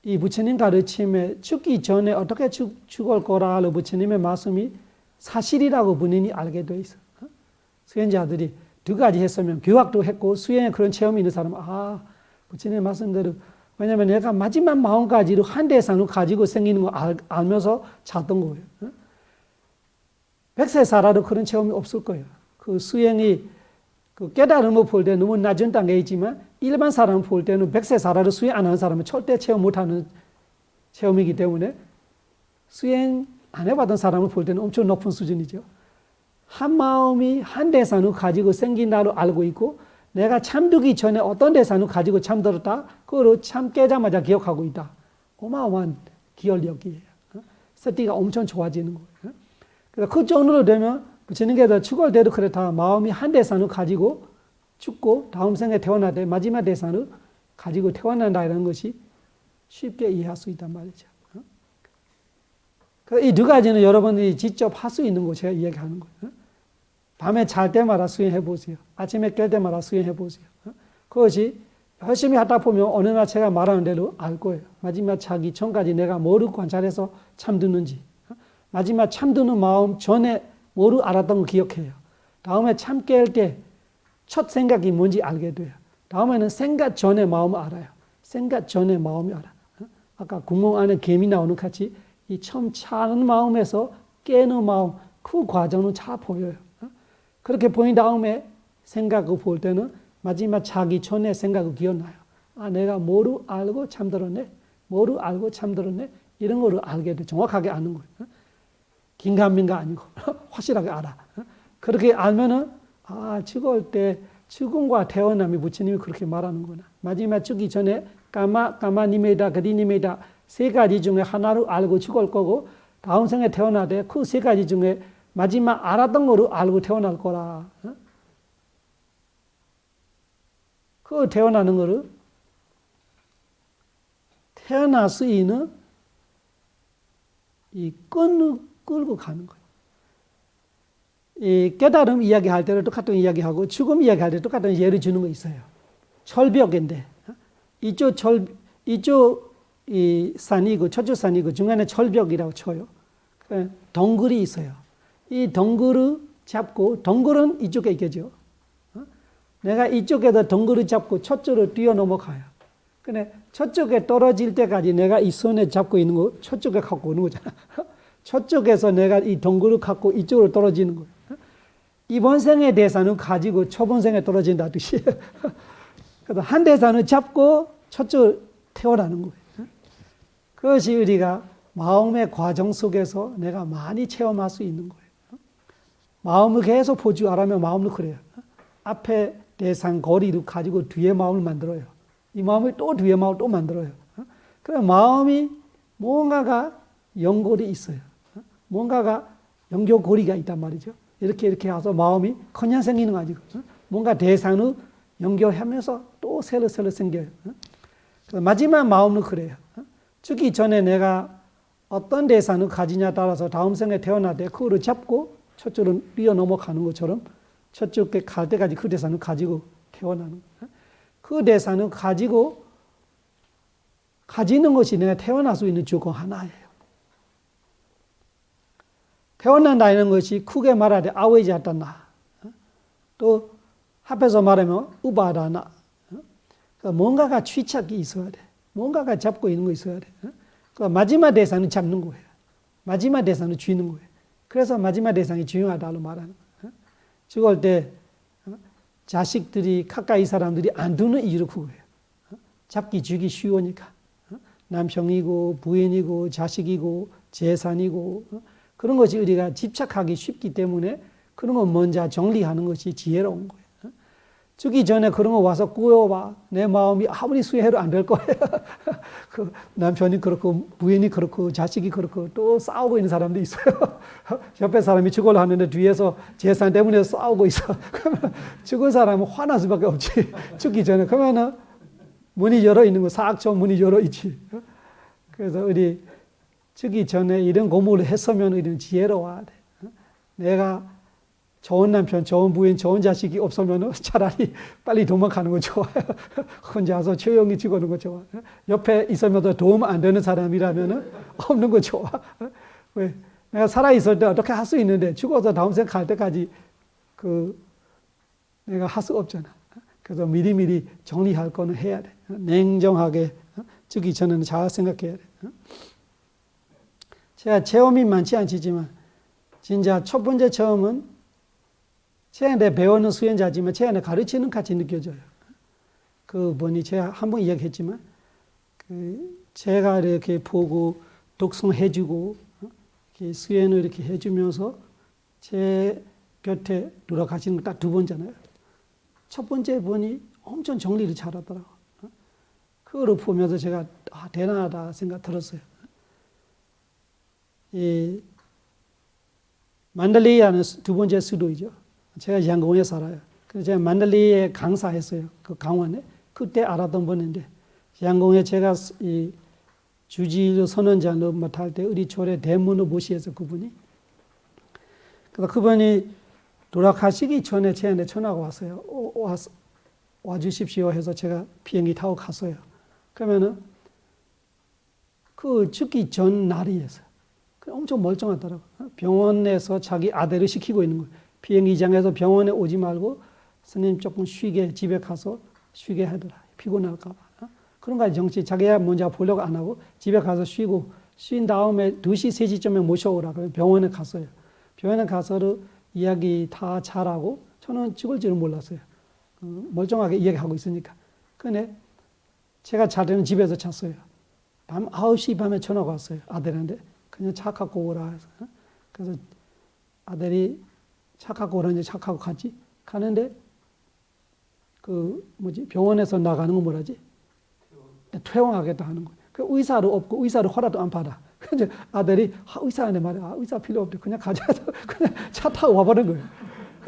Speaker 1: 이 부처님 가르침에 죽기 전에 어떻게 죽을 거라는 부처님의 말씀이 사실이라고 본인이 알게 돼 있어. 수행자들이 두 가지 했으면 교학도 했고 수행에 그런 체험이 있는 사람은 부처님의 말씀대로, 왜냐하면 내가 마지막 마음까지도 한대산을 가지고 생기는 거 알면서 잤던 거예요. 100세 살아도 그런 체험이 없을 거예요. 그 수행이 그 깨달음을 볼 때 너무 낮은 단계에 있지만 일반 사람 볼 때는 100세 살아도 수행 안 하는 사람은 절대 체험 못하는 체험이기 때문에 수행 안 해봤던 사람을 볼 때는 엄청 높은 수준이죠. 한 마음이 한 대산을 가지고 생긴다로 알고 있고 내가 잠들기 전에 어떤 대산을 가지고 잠들었다. 그거를 잠 깨자마자 기억하고 있다. 어마어마한 기억력이에요. 세티가 엄청 좋아지는 거예요. 그래서 그 정도로 되면 부처님께서 죽을 때도 그렇다. 마음이 한 대산을 가지고 죽고 다음 생에 태어날 때 마지막 대산을 가지고 태어난다는 것이 쉽게 이해할 수 있단 말이죠. 이 두 가지는 여러분들이 직접 할 수 있는 거 제가 이야기하는 거예요. 밤에 잘 때마다 수행해 보세요. 아침에 깰 때마다 수행해 보세요. 그것이 열심히 하다 보면 어느 날 제가 말하는 대로 알 거예요. 마지막 자기 전까지 내가 뭐를 관찰해서 참드는지, 마지막 참드는 마음 전에 뭐를 알았던 거 기억해요. 다음에 참 깰 때 첫 생각이 뭔지 알게 돼요. 다음에는 생각 전에 마음을 알아요. 생각 전에 마음이 알아. 아까 구멍 안에 개미 나오는 같이 이 처음 차는 마음에서 깨는 마음, 그 과정은 잘 보여요. 그렇게 보인 다음에 생각을 볼 때는 마지막 자기 전에 생각을 기억나요. 내가 뭐를 알고 잠들었네. 뭐를 알고 잠들었네. 이런 거를 알게 돼. 정확하게 아는 거예요. 긴가민가 아니고 확실하게 알아. 그렇게 알면은 죽을 때 죽음과 태어남이 부처님이 그렇게 말하는구나. 마지막 죽기 전에 까마니메다 그리니메다 세 가지 중에 하나를 알고 죽을 거고 다음 생에 태어날 때 그 세 가지 중에 마지막 알았던 거를 알고 태어날 거라. 그 태어나는 거를 태어날 수 있는 이 끈을 끌고 가는 거예요. 이 깨달음 이야기할 때도 똑같은 이야기하고 죽음 이야기할 때 똑같은 예를 주는 거 있어요. 철벽인데 이쪽 이 산이고 저쪽 산이고 중간에 철벽이라고 쳐요. 덩굴이 있어요. 이 덩굴을 잡고 덩굴은 이쪽에 있겠죠. 내가 이쪽에서 덩굴을 잡고 저쪽으로 뛰어넘어가요. 근데 저쪽에 떨어질 때까지 내가 이 손에 잡고 있는 거 저쪽에 갖고 오는 거잖아. 저쪽에서 내가 이 덩굴을 갖고 이쪽으로 떨어지는 거예요. 이번 생의 대산을 가지고 저번 생에 떨어진다 뜻이에요. 그래서 한 대산을 잡고 저쪽으로 태어나는 거예요. 그것이 우리가 마음의 과정 속에서 내가 많이 체험할 수 있는 거예요. 마음을 계속 보지 않으면 마음도 그래요. 앞에 대상 거리를 가지고 뒤에 마음을 만들어요. 이 마음이 또 뒤에 마음을 또 만들어요. 그래서 마음이 뭔가가 연골이 있어요. 뭔가가 연결고리가 있단 말이죠. 이렇게 해서 마음이 그냥 생기는 거 아니고 뭔가 대상을 연결하면서 또 새로 생겨요. 그래서 마지막 마음은 그래요. 죽기 전에 내가 어떤 대상을 가지냐에 따라서 다음 생에 태어날 때 그거를 잡고 저쪽으로 뛰어넘어가는 것처럼 저쪽에 갈 때까지 그 대상을 가지고 태어나는 거예요. 그 대상을 가지는 것이 내가 태어날 수 있는 조건 하나예요. 태어난다는 것이 크게 말하되 아웨지하다나 또 합해서 말하면 우바다나 뭔가가 취착이 있어야 돼. 뭔가가 잡고 있는 거 있어야 돼. 마지막 대상을 잡는 거예요. 마지막 대상을 쥐는 거예요. 그래서 마지막 대상이 중요하다고 말하는 거예요. 죽을 때 자식들이 가까이 사람들이 안 두는 이유로 그거예요. 잡기 쥐기 쉬우니까. 남편이고 부인이고 자식이고 재산이고 그런 것이 우리가 집착하기 쉽기 때문에 그런 거 먼저 정리하는 것이 지혜로운 거예요. 죽기 전에 그런 거 와서 꾸어봐. 내 마음이 아무리 수혜로 안 될 거예요. 그 남편이 그렇고 부인이 그렇고 자식이 그렇고 또 싸우고 있는 사람도 있어요. 옆에 사람이 죽으려 하는데 뒤에서 재산 때문에 싸우고 있어. 그러면 죽은 사람은 화날 수밖에 없지. 죽기 전에. 그러면은 문이 열어 있는 거 사악처 문이 열어 있지. 그래서 우리 죽기 전에 이런 공부를 했으면 우리는 지혜로워야 돼. 내가 좋은 남편, 좋은 부인, 좋은 자식이 없으면 차라리 빨리 도망가는 거 좋아요. 혼자서 조용히 죽는 거 좋아. 옆에 있으면서 도움 안 되는 사람이라면 없는 거 좋아. 왜? 내가 살아있을 때 어떻게 할 수 있는데 죽어서 다음 생 갈 때까지 내가 할 수 없잖아. 그래서 미리미리 정리할 거는 해야 돼. 냉정하게 죽기 전에는 잘 생각해야 돼. 제가 체험이 많지 않지만 진짜 첫 번째 체험은 제가 배우는 수행자지만 제가 가르치는 같이 느껴져요. 그분이 제가 한번 이야기했지만 제가 이렇게 보고 독송해주고 이렇게 수행을 이렇게 해주면서 제 곁에 돌아가시는 거 딱 두 번잖아요. 첫 번째 분이 엄청 정리를 잘하더라고요. 그거를 보면서 제가 대단하다 생각 들었어요. 이 만달리라는 두 번째 수도이죠. 제가 양궁에 살아요. 그래서 제가 만달리에 강사했어요. 그 강원에. 그때 알았던 분인데, 양궁에 제가 이 주지로 선언자로 맡을 때 우리 절에 대문을 모시해서 그분이. 그래서 그분이 돌아가시기 전에 제한테 전화가 왔어요. 와주십시오 해서 제가 비행기 타고 갔어요. 그러면은 그 죽기 전 날이었어요. 엄청 멀쩡하더라고요. 병원에서 자기 아들을 시키고 있는 거예요. 비행기장에서 병원에 오지 말고 스님 조금 쉬게 집에 가서 쉬게 하더라. 피곤할까 봐. 그런가 정치 자기야 먼저 보려고 안 하고 집에 가서 쉬고 쉰 다음에 2시, 3시쯤에 모셔오라. 그래서 병원에 갔어요. 병원에 가서 이야기 다 잘하고 저는 죽을 줄은 몰랐어요. 멀쩡하게 이야기하고 있으니까. 근데 제가 자려는 집에서 잤어요. 밤 9시 밤에 전화가 왔어요. 아들한테. 그냥 차 갖고 오라 해서. 그래서 아들이 차 갖고 오라는데 차 갖고 갔지. 가는데 병원에서 나가는 건 뭐라지? 퇴원하겠다 하는 거예요. 그 의사를 없고 의사를 허락도 안 받아. 그래서 아들이 의사한테 말해. 의사 필요 없대. 그냥 가자 해서 그냥 차 타고 와버린 거예요.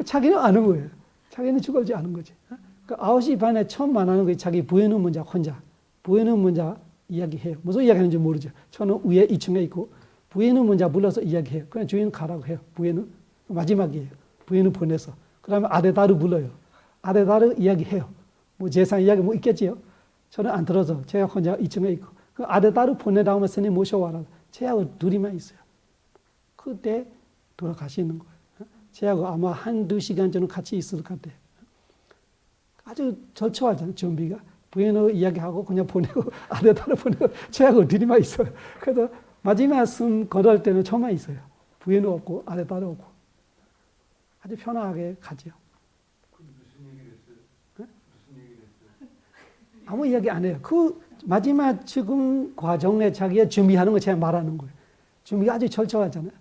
Speaker 1: 자기는 아는 거예요. 자기는 죽을지 아는 거지. 그 9시 반에 처음 만나는 거예요. 자기 부인은 먼저 혼자. 부인은 먼저 이야기해요. 무슨 이야기하는지 모르죠. 저는 위에 2층에 있고 부인은 먼저 불러서 이야기해요. 그냥 주인 가라고 해요. 부인은 마지막이에요. 부인은 보내서. 그 다음에 아데다를 불러요. 아데다를 이야기해요. 재산 이야기 있겠지요. 저는 안 들어서 제가 혼자 2층에 있고 그 아데다를 보내 다음에 스님 모셔와라. 제하고 둘이만 있어요. 그때 돌아가시는 거예요. 제하고 아마 1-2시간 정도 같이 있을 것 같아요. 아주 절초하잖아요. 준비가. 부인을 이야기하고 그냥 보내고 아데다를 보내고 제하고 둘이만 있어요. 그래서 마지막 숨 걸을 때는 저만 있어요. 부인은 없고 아데다도 없고. 아주 편하게 가죠.
Speaker 2: 무슨 얘기를 했어요?
Speaker 1: 네?
Speaker 2: 무슨 얘기를 했어요?
Speaker 1: 아무 이야기 안 해요. 그 마지막 죽음 과정에 자기가 준비하는 거 제가 말하는 거예요. 준비가 아주 철저하잖아요.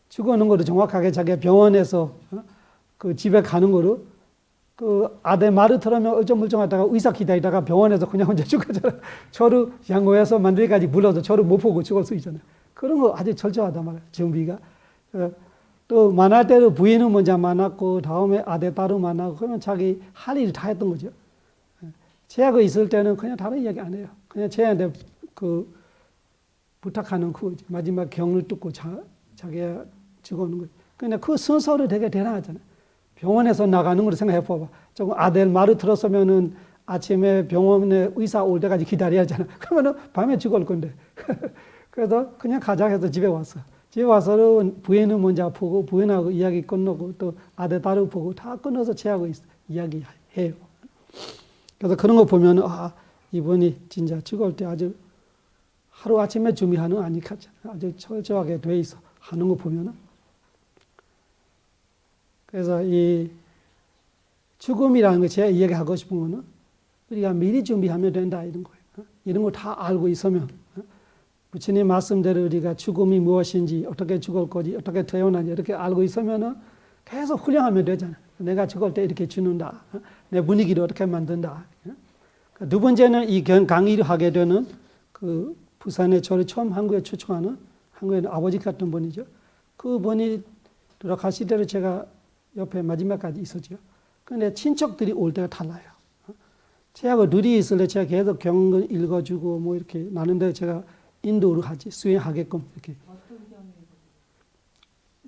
Speaker 1: 죽어는 거를 정확하게 자기가 병원에서 그 집에 가는 거로 그 아들 말을 들으면 얼쩡물쩡하다가 의사 기다리다가 병원에서 그냥 혼자 죽었잖아요. 저를 양고에서 만들기까지 불러서 저를 못 보고 죽을 수 있잖아요. 그런 거 아주 철저하단 말이에요. 준비가. 또 만날 때도 부인은 먼저 만났고 다음에 아들 딸을 만나고 그러면 자기 할 일을 다 했던 거죠. 제하고 있을 때는 그냥 다른 이야기 안 해요. 그냥 제한테 부탁하는 그 마지막 경을 뚫고 자기가 죽어오는 거죠. 근데 그 순서를 되게 대단하잖아요. 병원에서 나가는 걸 생각해 봐봐. 조금 아들 말을 들었으면은 아침에 병원에 의사 올 때까지 기다려야 하잖아. 그러면은 밤에 죽을 건데. 그래서 그냥 가자 해서 집에 왔어. 집에 와서는 부인은 먼저 보고 부인하고 이야기 끝나고 또 아들 딸을 보고 다 끝나서 제하고 이야기해요. 그래서 그런 거 보면 이분이 진짜 죽을 때 아주 하루 아침에 준비하는 아니까 아주 철저하게 돼 있어 하는 거 보면은. 그래서 이 죽음이라는 거 제가 이야기하고 싶은 거는 우리가 미리 준비하면 된다 이런 거예요. 이런 거 다 알고 있으면 부처님 말씀대로 우리가 죽음이 무엇인지, 어떻게 죽을 거지, 어떻게 태어나지 이렇게 알고 있으면은 계속 훈련하면 되잖아. 내가 죽을 때 이렇게 죽는다. 내 분위기를 어떻게 만든다. 두 번째는 이 강의를 하게 되는 그 부산에 저를 처음 한국에 초청하는 한국에 아버지 같은 분이죠. 그 분이 돌아가실 때로 제가 옆에 마지막까지 있었죠. 근데 친척들이 올 때가 달라요. 제하고 둘이 있을 때 제가 계속 경을 읽어주고 뭐 이렇게 나는데 제가 인도를 하지 수행하게끔 이렇게.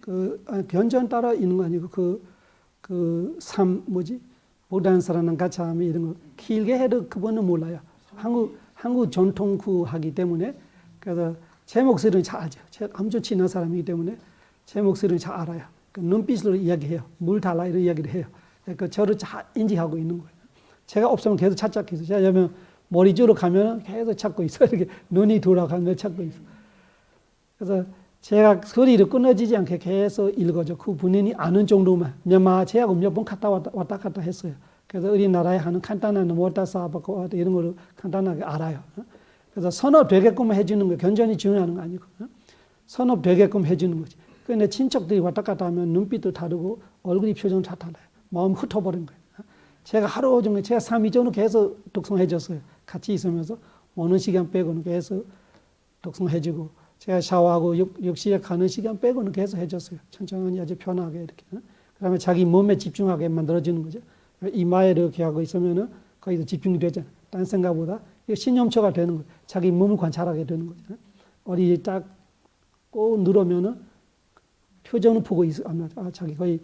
Speaker 1: 그 변전 따라 있는 거 아니고 모단 사랑은 가차미 이런 거 길게 해도 그분은 몰라요. 한국 전통 하기 때문에 그래서 제 목소리는 잘 알죠. 아주 친한 사람이기 때문에 제 목소리는 잘 알아요. 그 눈빛으로 이야기해요. 물 달라 이런 이야기를 해요. 그 저를 잘 인지하고 있는 거예요. 제가 없으면 계속 찾고 있어요. 제가 여면 머리 쪽으로 가면 계속 찾고 있어요. 이렇게 눈이 돌아가면 찾고 있어요. 그래서 제가 소리를 끊어지지 않게 계속 읽어줘. 그 본인이 아는 정도만. 미얀마 제하고 몇 번 왔다 갔다 했어요. 그래서 우리나라에 하는 간단한 모타 사바고 이런 거를 간단하게 알아요. 그래서 선업되게끔 해주는 거, 견전이 중요한 거 아니고 선업되게끔 해주는 거지. 근데 친척들이 왔다 갔다 하면 눈빛도 다르고 얼굴이 표정 다 달라요. 마음이 흩어버린 거예요. 제가 하루 종일 제가 3일 전후 계속 독송해줬어요. 같이 있으면서 어느 시간 빼고는 계속 독송해주고 제가 샤워하고 욕실에 가는 시간 빼고는 계속 해줬어요. 천천히 아주 편하게 이렇게. 그다음에 자기 몸에 집중하게 만들어주는 거죠. 이마에 이렇게 하고 있으면은 거기서 집중이 되잖아요. 딴 생각보다 이거 신념초가 되는 거예요. 자기 몸을 관찰하게 되는 거죠. 어디 딱 꼭 누르면은 표정을 보고 있어. 자기 거의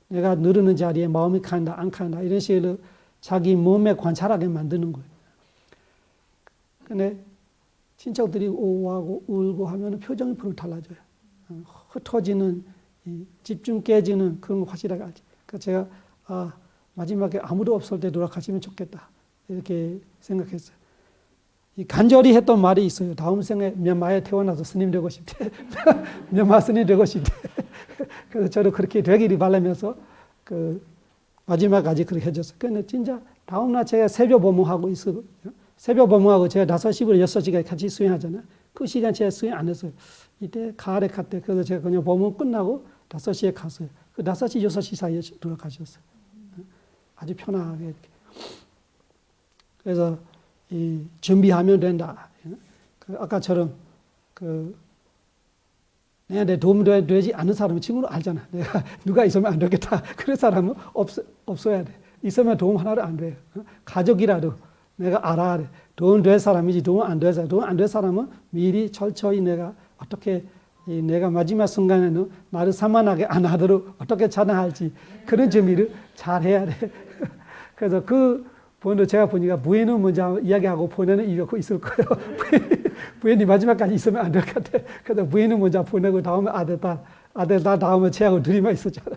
Speaker 1: 내가 누르는 자리에 마음이 간다, 안 간다 이런 식으로 자기 몸에 관찰하게 만드는 거예요. 근데 친척들이 오하고 울고 하면 표정이 별로 달라져요. 흩어지는 집중 깨지는 그런 거 확실하게 알지. 그래서 제가 마지막에 아무도 없을 때 돌아가시면 좋겠다 이렇게 생각했어요. 이 간절히 했던 말이 있어요. 다음 생에 미얀마에 태어나서 스님 되고 싶대. 미얀마 스님 되고 싶대. 그래서 저도 그렇게 되기를 바라면서 그 마지막까지 그렇게 해줬어요. 근데 진짜 다음날 제가 새벽 법문하고 있어요. 새벽 법문하고 제가 5시부터 6시까지 같이 수행하잖아요. 그 시간 제가 수행 안 했어요. 이때 가을에 갔대. 그래서 제가 그냥 법문 끝나고 5시에 갔어요. 그 5시, 6시 사이에 돌아가셨어요. 아주 편하게 이렇게. 그래서 준비하면 된다. 아까처럼 내한테 도움되지 않은 사람은 친구는 알잖아. 내가 누가 있으면 안 되겠다. 그런 사람은 없어야 돼. 있으면 도움 하나도 안 돼요. 가족이라도 내가 알아야 돼. 도움 될 사람이지 도움 안 될 사람. 도움 안 될 사람은 미리 철저히 내가 어떻게 내가 마지막 순간에는 나를 산만하게 안 하도록 어떻게 차단할지 그런 준비를 잘 해야 돼. 그래서 그 본도 제가 보니까 부인은 먼저 이야기하고 본인은 이러고 있을 거예요. 부인이 마지막까지 있으면 안 될 것 같아. 그래서 부인은 먼저 보내고 다음에 아들, 딸 다음에 제하고 둘이만 있었잖아.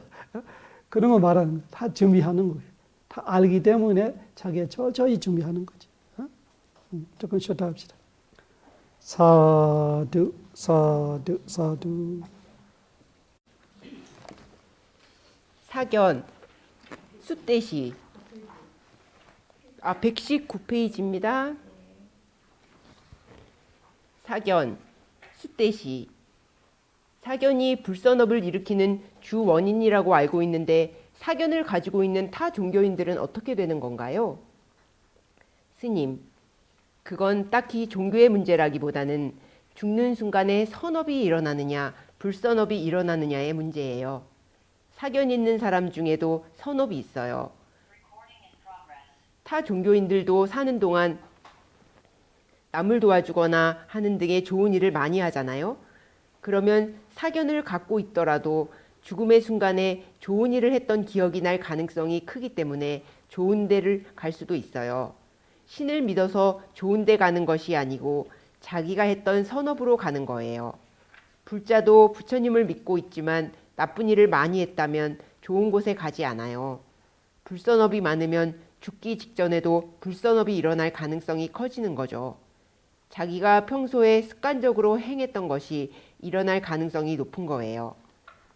Speaker 1: 그런 거 말하는 거예요. 다 준비하는 거예요. 다 알기 때문에 자기가 철저히 준비하는 거지. 조금 쉬었다 합시다. 사두, 사두, 사두.
Speaker 3: 사견, 숫대시. 119페이지입니다. 사견, 숫대시. 사견이 불선업을 일으키는 주 원인이라고 알고 있는데 사견을 가지고 있는 타 종교인들은 어떻게 되는 건가요? 스님, 그건 딱히 종교의 문제라기보다는 죽는 순간에 선업이 일어나느냐 불선업이 일어나느냐의 문제예요. 사견 있는 사람 중에도 선업이 있어요. 타 종교인들도 사는 동안 남을 도와주거나 하는 등의 좋은 일을 많이 하잖아요. 그러면 사견을 갖고 있더라도 죽음의 순간에 좋은 일을 했던 기억이 날 가능성이 크기 때문에 좋은 데를 갈 수도 있어요. 신을 믿어서 좋은 데 가는 것이 아니고 자기가 했던 선업으로 가는 거예요. 불자도 부처님을 믿고 있지만 나쁜 일을 많이 했다면 좋은 곳에 가지 않아요. 불선업이 많으면 죽기 직전에도 불선업이 일어날 가능성이 커지는 거죠. 자기가 평소에 습관적으로 행했던 것이 일어날 가능성이 높은 거예요.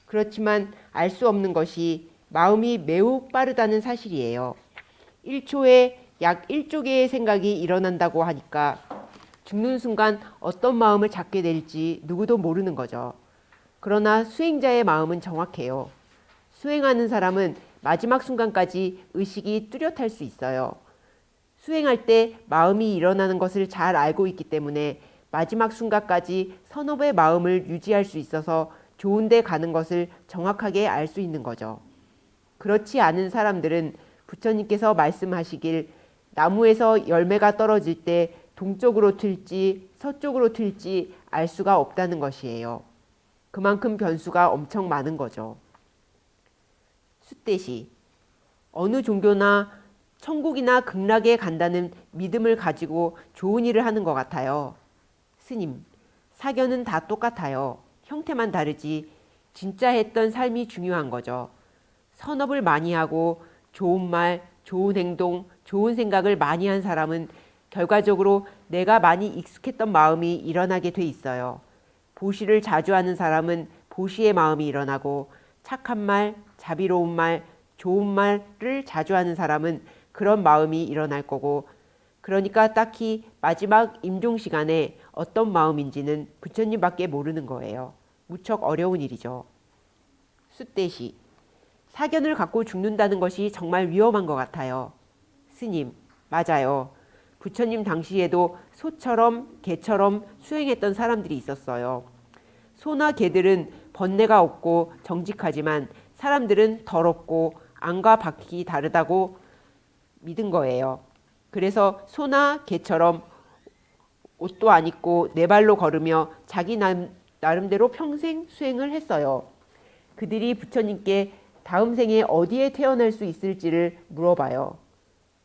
Speaker 3: 그렇지만 알 수 없는 것이 마음이 매우 빠르다는 사실이에요. 1초에 약 1조 개의 생각이 일어난다고 하니까 죽는 순간 어떤 마음을 잡게 될지 누구도 모르는 거죠. 그러나 수행자의 마음은 정확해요. 수행하는 사람은 마지막 순간까지 의식이 뚜렷할 수 있어요. 수행할 때 마음이 일어나는 것을 잘 알고 있기 때문에 마지막 순간까지 선업의 마음을 유지할 수 있어서 좋은 데 가는 것을 정확하게 알 수 있는 거죠. 그렇지 않은 사람들은 부처님께서 말씀하시길 나무에서 열매가 떨어질 때 동쪽으로 튈지 서쪽으로 튈지 알 수가 없다는 것이에요. 그만큼 변수가 엄청 많은 거죠. 숫대시, 어느 종교나 천국이나 극락에 간다는 믿음을 가지고 좋은 일을 하는 것 같아요. 스님, 사견은 다 똑같아요. 형태만 다르지 진짜 했던 삶이 중요한 거죠. 선업을 많이 하고 좋은 말, 좋은 행동, 좋은 생각을 많이 한 사람은 결과적으로 내가 많이 익숙했던 마음이 일어나게 돼 있어요. 보시를 자주 하는 사람은 보시의 마음이 일어나고 착한 말, 자비로운 말, 좋은 말을 자주 하는 사람은 그런 마음이 일어날 거고, 그러니까 딱히 마지막 임종 시간에 어떤 마음인지는 부처님밖에 모르는 거예요. 무척 어려운 일이죠. 숫대시, 사견을 갖고 죽는다는 것이 정말 위험한 것 같아요. 스님, 맞아요. 부처님 당시에도 소처럼 개처럼 수행했던 사람들이 있었어요. 소나 개들은 번뇌가 없고 정직하지만 사람들은 더럽고 안과 밖이 다르다고 믿은 거예요. 그래서 소나 개처럼 옷도 안 입고 네 발로 걸으며 자기 나름대로 평생 수행을 했어요. 그들이 부처님께 다음 생에 어디에 태어날 수 있을지를 물어봐요.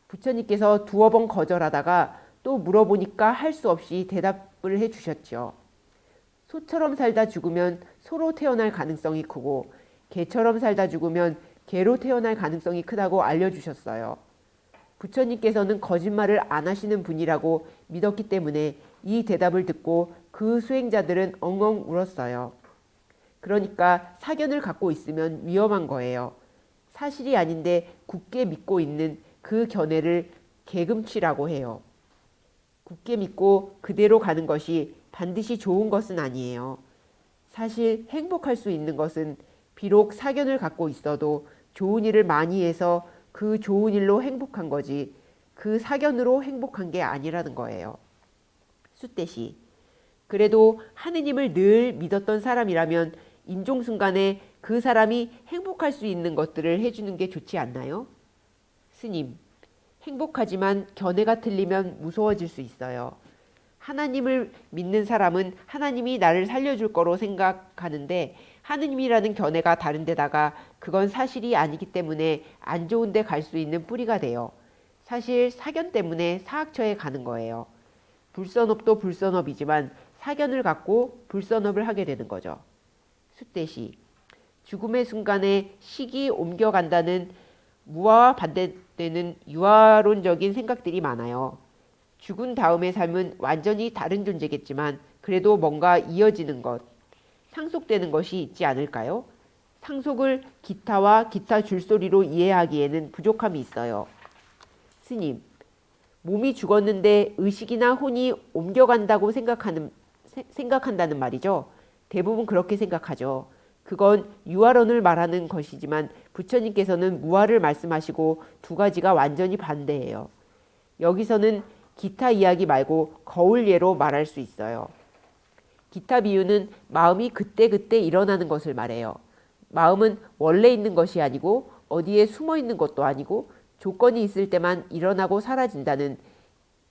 Speaker 3: 부처님께서 두어 번 거절하다가 또 물어보니까 할 수 없이 대답을 해주셨죠. 소처럼 살다 죽으면 소로 태어날 가능성이 크고 개처럼 살다 죽으면 개로 태어날 가능성이 크다고 알려주셨어요. 부처님께서는 거짓말을 안 하시는 분이라고 믿었기 때문에 이 대답을 듣고 그 수행자들은 엉엉 울었어요. 그러니까 사견을 갖고 있으면 위험한 거예요. 사실이 아닌데 굳게 믿고 있는 그 견해를 개금치라고 해요. 굳게 믿고 그대로 가는 것이 반드시 좋은 것은 아니에요. 사실 행복할 수 있는 것은 비록 사견을 갖고 있어도 좋은 일을 많이 해서 그 좋은 일로 행복한 거지 그 사견으로 행복한 게 아니라는 거예요. 숫대시, 그래도 하느님을 늘 믿었던 사람이라면 임종순간에 그 사람이 행복할 수 있는 것들을 해주는 게 좋지 않나요? 스님, 행복하지만 견해가 틀리면 무서워질 수 있어요. 하나님을 믿는 사람은 하나님이 나를 살려줄 거로 생각하는데 하느님이라는 견해가 다른 데다가 그건 사실이 아니기 때문에 안 좋은 데 갈 수 있는 뿌리가 돼요. 사실 사견 때문에 사학처에 가는 거예요. 불선업도 불선업이지만 사견을 갖고 불선업을 하게 되는 거죠. 숫대시, 죽음의 순간에 식이 옮겨간다는 무아와 반대되는 유아론적인 생각들이 많아요. 죽은 다음의 삶은 완전히 다른 존재겠지만 그래도 뭔가 이어지는 것, 상속되는 것이 있지 않을까요? 상속을 기타와 기타 줄소리로 이해하기에는 부족함이 있어요. 스님, 몸이 죽었는데 의식이나 혼이 옮겨간다고 생각한다는 말이죠. 대부분 그렇게 생각하죠. 그건 유아론을 말하는 것이지만 부처님께서는 무아를 말씀하시고 두 가지가 완전히 반대예요. 여기서는 기타 이야기 말고 거울 예로 말할 수 있어요. 기타 비유는 마음이 그때그때 일어나는 것을 말해요. 마음은 원래 있는 것이 아니고 어디에 숨어 있는 것도 아니고 조건이 있을 때만 일어나고 사라진다는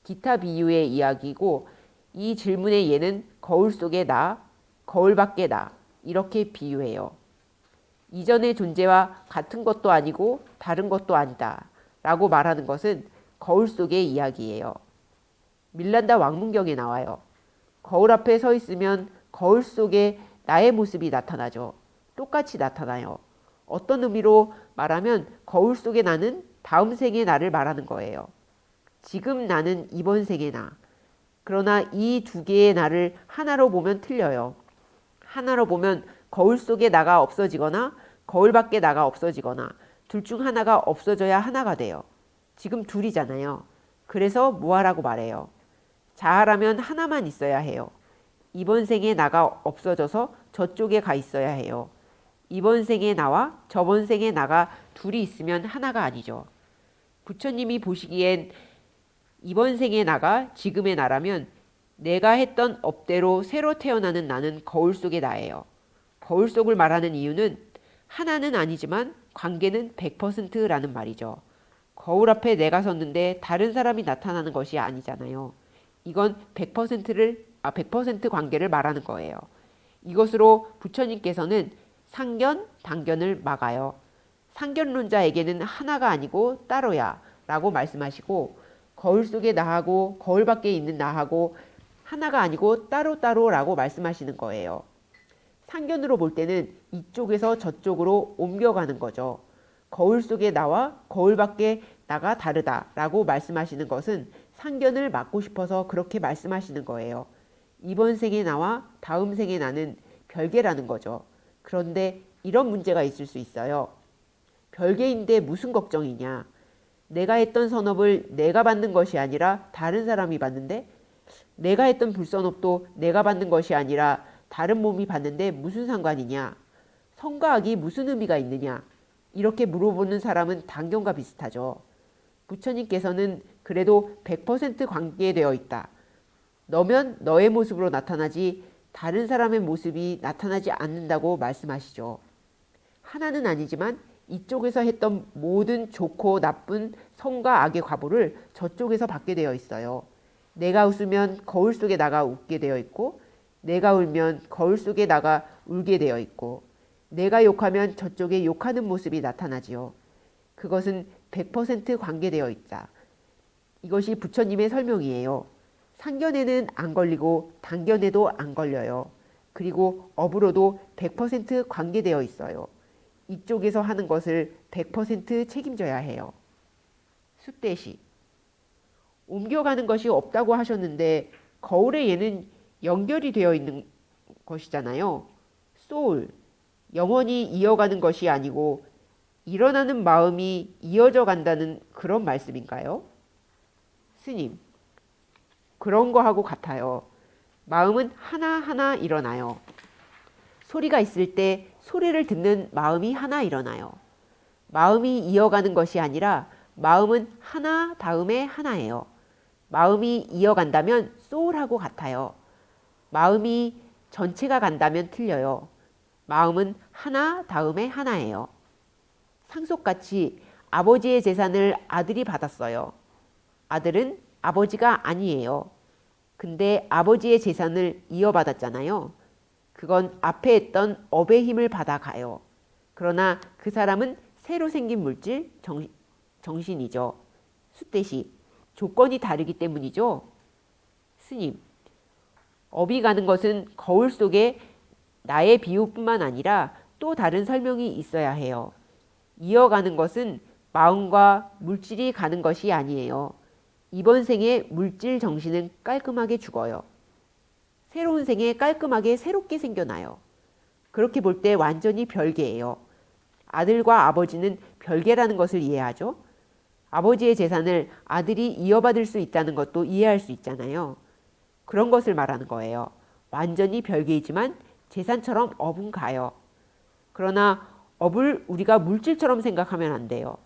Speaker 3: 기타 비유의 이야기고, 이 질문의 예는 거울 속의 나, 거울 밖의 나 이렇게 비유해요. 이전의 존재와 같은 것도 아니고 다른 것도 아니다 라고 말하는 것은 거울 속의 이야기예요. 밀란다 왕문경에 나와요. 거울 앞에 서 있으면 거울 속에 나의 모습이 나타나죠. 똑같이 나타나요. 어떤 의미로 말하면 거울 속의 나는 다음 생의 나를 말하는 거예요. 지금 나는 이번 생의 나. 그러나 이 두 개의 나를 하나로 보면 틀려요. 하나로 보면 거울 속의 나가 없어지거나 거울 밖의 나가 없어지거나 둘 중 하나가 없어져야 하나가 돼요. 지금 둘이잖아요. 그래서 무아라고 말해요. 자아라면 하나만 있어야 해요. 이번 생에 나가 없어져서 저쪽에 가 있어야 해요. 이번 생에 나와 저번 생에 나가 둘이 있으면 하나가 아니죠. 부처님이 보시기엔 이번 생에 나가 지금의 나라면 내가 했던 업대로 새로 태어나는 나는 거울 속의 나예요. 거울 속을 말하는 이유는 하나는 아니지만 관계는 100%라는 말이죠. 거울 앞에 내가 섰는데 다른 사람이 나타나는 것이 아니잖아요. 이건 100% 관계를 말하는 거예요. 이것으로 부처님께서는 상견, 단견을 막아요. 상견론자에게는 하나가 아니고 따로야 라고 말씀하시고 거울 속의 나하고 거울 밖에 있는 나하고 하나가 아니고 따로라고 말씀하시는 거예요. 상견으로 볼 때는 이쪽에서 저쪽으로 옮겨가는 거죠. 거울 속의 나와 거울 밖에 나가 다르다라고 말씀하시는 것은 상견을 막고 싶어서 그렇게 말씀하시는 거예요. 이번 생의 나와 다음 생의 나는 별개라는 거죠. 그런데 이런 문제가 있을 수 있어요. 별개인데 무슨 걱정이냐. 내가 했던 선업을 내가 받는 것이 아니라 다른 사람이 받는데 내가 했던 불선업도 내가 받는 것이 아니라 다른 몸이 받는데 무슨 상관이냐. 선과 악이 무슨 의미가 있느냐. 이렇게 물어보는 사람은 단견과 비슷하죠. 부처님께서는 그래도 100% 관계되어 있다. 너면 너의 모습으로 나타나지 다른 사람의 모습이 나타나지 않는다고 말씀하시죠. 하나는 아니지만 이쪽에서 했던 모든 좋고 나쁜 선과 악의 과보를 저쪽에서 받게 되어 있어요. 내가 웃으면 거울 속에 나가 웃게 되어 있고 내가 울면 거울 속에 나가 울게 되어 있고 내가 욕하면 저쪽에 욕하는 모습이 나타나지요. 그것은 100% 관계되어 있다. 이것이 부처님의 설명이에요. 상견에는 안 걸리고 단견에도 안 걸려요. 그리고 업으로도 100% 관계되어 있어요. 이쪽에서 하는 것을 100% 책임져야 해요. 숫대시. 옮겨가는 것이 없다고 하셨는데 거울에 얘는 연결이 되어 있는 것이잖아요. 소울. 영원히 이어가는 것이 아니고 일어나는 마음이 이어져 간다는 그런 말씀인가요? 스님. 그런 거하고 같아요. 마음은 하나하나 일어나요. 소리가 있을 때 소리를 듣는 마음이 하나 일어나요. 마음이 이어가는 것이 아니라 마음은 하나 다음에 하나예요. 마음이 이어간다면 소울하고 같아요. 마음이 전체가 간다면 틀려요. 마음은 하나 다음에 하나예요. 상속같이 아버지의 재산을 아들이 받았어요. 아들은 아버지가 아니에요. 근데 아버지의 재산을 이어받았잖아요. 그건 앞에 했던 업의 힘을 받아가요. 그러나 그 사람은 새로 생긴 물질, 정신이죠. 숫대시. 조건이 다르기 때문이죠. 스님. 업이 가는 것은 거울 속에 나의 비유뿐만 아니라 또 다른 설명이 있어야 해요. 이어가는 것은 마음과 물질이 가는 것이 아니에요. 이번 생에 물질 정신은 깔끔하게 죽어요. 새로운 생에 깔끔하게 새롭게 생겨나요. 그렇게 볼 때 완전히 별개예요. 아들과 아버지는 별개라는 것을 이해하죠. 아버지의 재산을 아들이 이어받을 수 있다는 것도 이해할 수 있잖아요. 그런 것을 말하는 거예요. 완전히 별개이지만 재산처럼 업은 가요. 그러나 업을 우리가 물질처럼 생각하면 안 돼요.